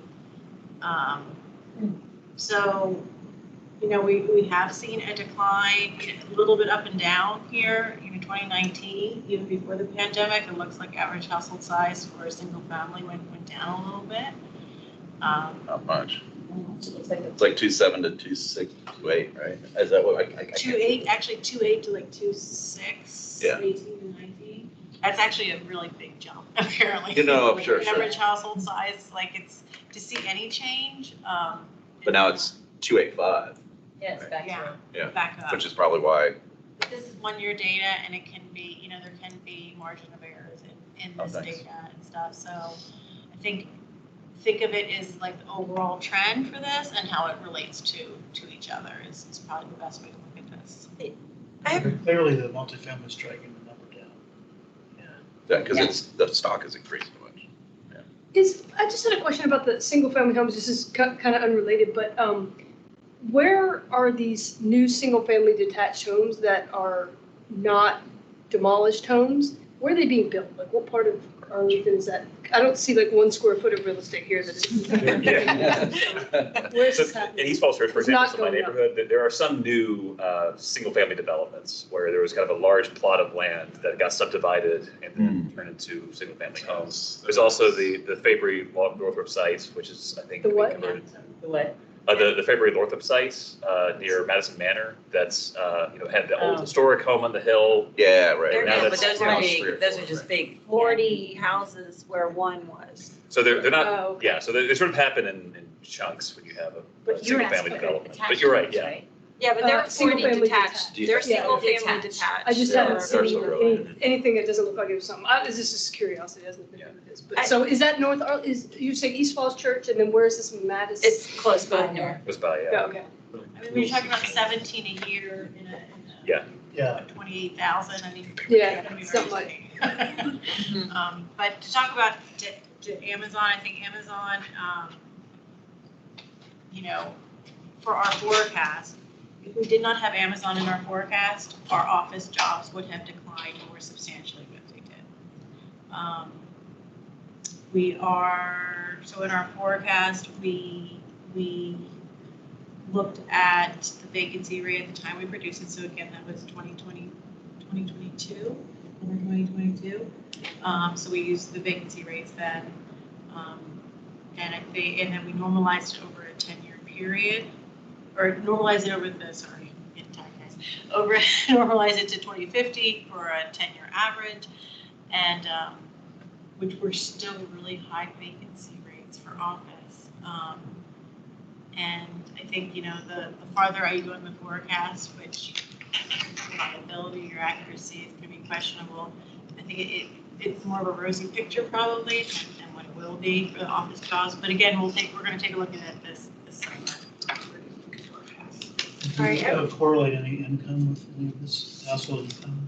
H: So, we have seen a decline, a little bit up and down here. 2019, even before the pandemic, it looks like average household size for a single family went down a little bit.
F: Not much.
H: It looks like
F: It's like 2.7 to 2.6, 2.8, right? Is that what I
H: 2.8, actually 2.8 to like 2.6,
F: Yeah.
H: 18 and 19. That's actually a really big jump, apparently.
F: I'm sure.
H: Average household size, like it's, to see any change.
F: But now it's 2.85,
I: Yeah, it's back
H: Yeah.
I: to.
F: Yeah.
H: Back up.
F: which is probably why.
H: But this is 1 year data, and it can be, there can be margin of errors in this
F: thanks.
H: data and stuff. So I think of it as like the overall trend for this and how it relates to each other is probably the best way to look at this.
B: Clearly, the multifamily is dragging the number down.
F: Yeah, because the stock is increasing so much.
K: I just had a question about the single-family homes. This is kind of unrelated, but where are these new single-family detached homes that are not demolished homes? Where are they being built? Like, what part of Arlington is that? I don't see like 1 square foot of real estate here that is. Where's
G: So
H: Uh,
K: this happening?
G: in East Falls Church, for
K: It's
G: example,
K: not
G: so my
K: going up.
G: neighborhood, there are some new single-family developments where there was kind of a large plot of land that got subdivided and then turned into single-family homes. There's also the Fabry Northrop site, which is, I think,
K: The
G: being
K: what?
G: converted.
I: The what?
G: The Fabry Northrop site near Madison Manor, that's, had the old
I: Oh.
G: historic home on the hill.
F: Yeah, right.
G: Now
I: Yeah, but
G: that's
I: those
F: now
I: are
F: it's
I: big,
F: 3 or
I: those
F: 4,
I: are just
F: right?
I: big.
C: 40 houses where one was.
G: So they're not,
K: Oh, okay.
G: yeah, so they sort of happen in chunks when you have a
I: But you're
G: single-family
I: asking
G: development.
I: attached
G: But you're right,
I: homes,
G: yeah.
I: right?
C: Yeah, but they're 40
K: single-family
C: detached.
F: detached.
C: They're
K: Yeah.
C: single-family
I: Detached.
C: detached.
K: I just
C: so-
K: haven't
F: They're
K: seen
F: so early.
K: anything that doesn't look like it was something. This is just curiosity, it has nothing to do with this. But
C: I-
K: so is that you say East Falls Church, and then where is this Madison?
C: It's close by.
I: Both north.
G: Was by,
K: Yeah,
G: yeah.
K: okay.
H: I mean, we're talking about 17 a year in a
B: Yeah,
H: 28,000, I mean.
K: Yeah,
H: it's gonna be
K: something
H: very exciting. But to talk about to Amazon, I think Amazon, for our forecast, if we did not have Amazon in our forecast, our office jobs would have declined more substantially than they did. So in our forecast, we looked at the vacancy rate at the time we produced it. So again, that was 2022. So we used the vacancy rates then. And then we normalized it over a 10-year period, or normalized it over the, sorry, normalize it to 2050 for a 10-year average, and which were still really high vacancy rates for office. And I think, the farther out you go in the forecast, which reliability or accuracy is going to be questionable, I think it's more of a rosy picture probably than what it will be for the office jobs. But again, we're going to take a look at it this summer.
B: Do you correlate any income with any of this household income?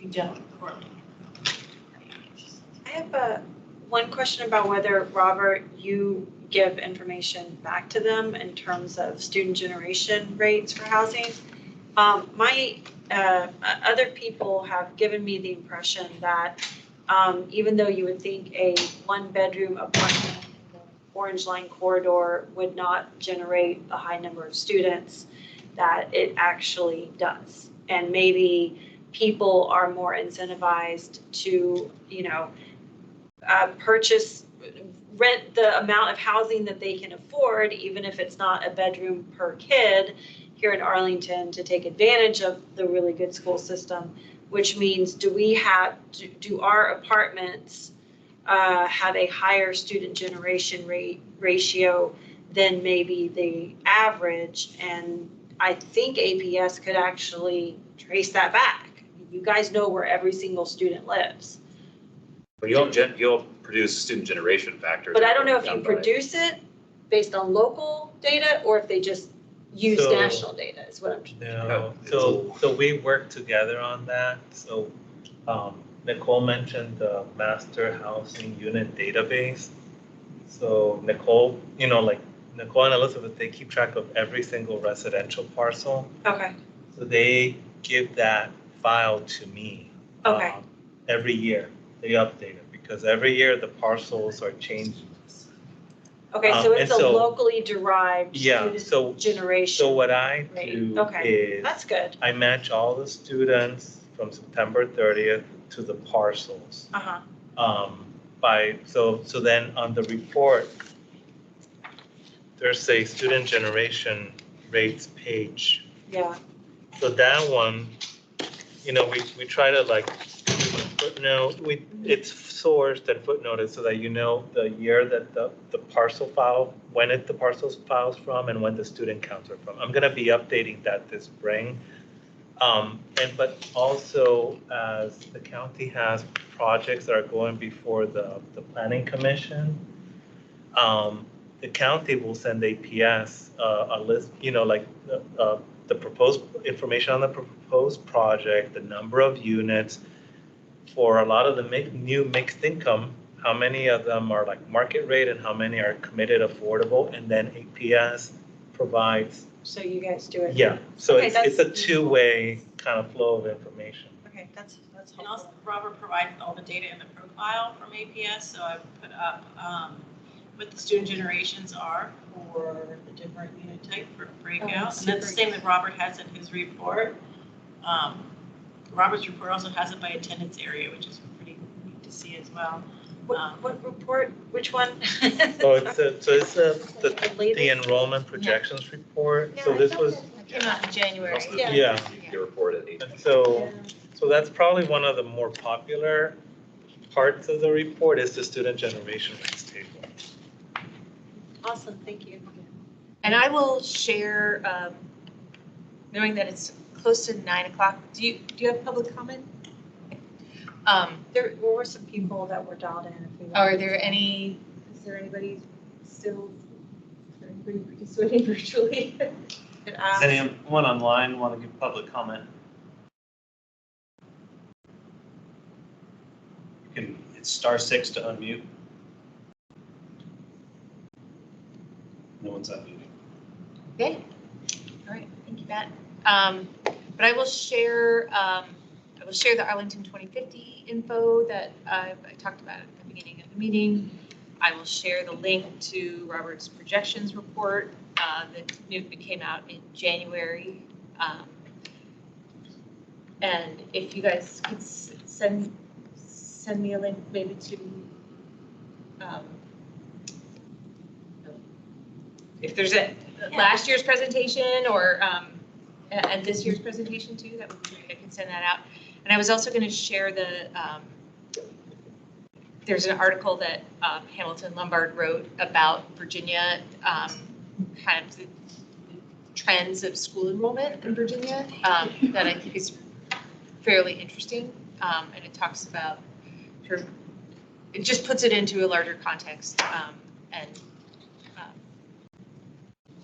H: We don't correlate.
C: I have one question about whether, Robert, you give information back to them in terms of student generation rates for housing. My other people have given me the impression that even though you would think a one-bedroom apartment in the Orange Line corridor would not generate a high number of students, that it actually does. And maybe people are more incentivized to, rent the amount of housing that they can afford, even if it's not a bedroom per kid here in Arlington, to take advantage of the really good school system, which means do our apartments have a higher student generation ratio than maybe the average? And I think APS could actually trace that back. You guys know where every single student lives.
G: But you'll produce student generation factors.
C: But I don't know if you produce it based on local data or if they just use national data is what I'm trying to
D: No, so we work together on that. So Nicole mentioned the master housing unit database. So Nicole, Nicole and Elizabeth, they keep track of every single residential parcel.
C: Okay.
D: So they give that file to me.
C: Okay.
D: Every year, they update it because every year the parcels are changing.
C: Okay, so it's
D: and
C: a
D: so-
C: locally derived
D: Yeah, so
C: generation.
D: what I
C: rate.
D: do
C: Okay,
D: is
C: that's good.
D: I match all the students from September 30th to the parcels.
C: Uh-huh.
D: So then on the report, there's a student generation rates page.
C: Yeah.
D: So that one, we try to footnote, it's sourced and footnoted so that you know the year that the parcel file, the parcel files from and when the student counts are from. I'm gonna be updating that this spring. But also as the county has projects that are going before the planning commission, the county will send APS a list, the proposed information on the proposed project, the number of units for a lot of the new mixed income, how many of them are like market rate and how many are committed affordable, and then APS provides.
C: So you guys do it.
D: Yeah, so
C: Okay,
D: it's a
C: that's
D: two-way kind of flow of information.
C: Okay, that's helpful.
H: And also, Robert provided all the data in the profile from APS, so I put up what the student generations are for the different unit type breakout. And that's the same that Robert has in his report. Robert's report also has it by attendance area, which is pretty neat to see as well.
C: What report? Which one?
D: So it's the enrollment projections report. So this was,
A: It came out in January.
D: yeah.
G: You reported it.
D: And so that's probably one of the more popular parts of the report is the student generation rates table.
C: Awesome, thank you.
A: And I will share, knowing that it's close to 9 o'clock. Do you have public comment?
C: There were some people that were dialed in. If we
A: Is there anybody still, is there anybody participating virtually?
C: could
J: Does
C: ask.
J: anyone online want to give public comment? It's *6 to unmute. No one's unmuted.
A: Okay, all right, thank you, Matt. But I will share the Arlington 2050 info that I talked about at the beginning of the meeting. I will share the link to Robert's projections report that came out in January. And if you guys could send me a link maybe to if there's last year's presentation or at this year's presentation too, that I can send that out. And I was also going to share there's an article that Hamilton Lombard wrote about Virginia, kind of the trends of school enrollment in Virginia, that I think is fairly interesting. And it talks about, sort of, it just puts it into a larger context. And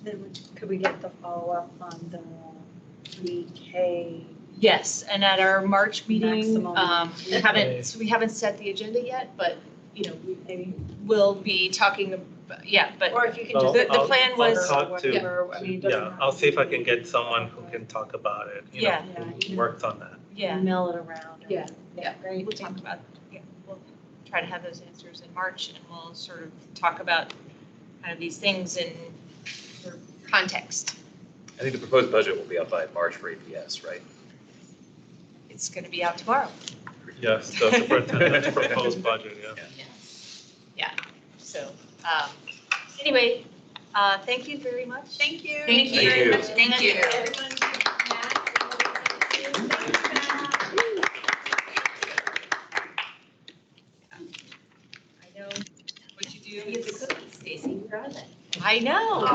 C: Then could we get the follow-up on the pre-K?
A: yes, and at our March meeting,
C: Maximum.
A: we haven't set the agenda yet, but, you know, we will be talking, but
C: Or if you can
D: Well,
C: just.
A: the plan
D: I'll
A: was,
D: talk to-
C: whatever, I mean, it doesn't
D: Yeah,
C: have
D: I'll
C: to
D: see if I
C: be-
D: can get someone who can talk about it, you know,
A: Yeah.
C: Yeah, you
D: who
C: can-
D: worked on that.
A: yeah,
C: Email it around.
A: Yeah,
C: Yeah, great.
A: we'll talk about, we'll try to have those answers in March, and we'll sort of talk about kind of these things in sort of context.
G: I think the proposed budget will be up by March for APS, right?
A: It's going to be out tomorrow.
D: Yes, the superintendent's proposed budget, yeah.
A: So, anyway, thank you very much.
H: Thank you.
A: Thank you very much. Thank you. I know what you do.
I: Stacy, you're on it.
A: I know.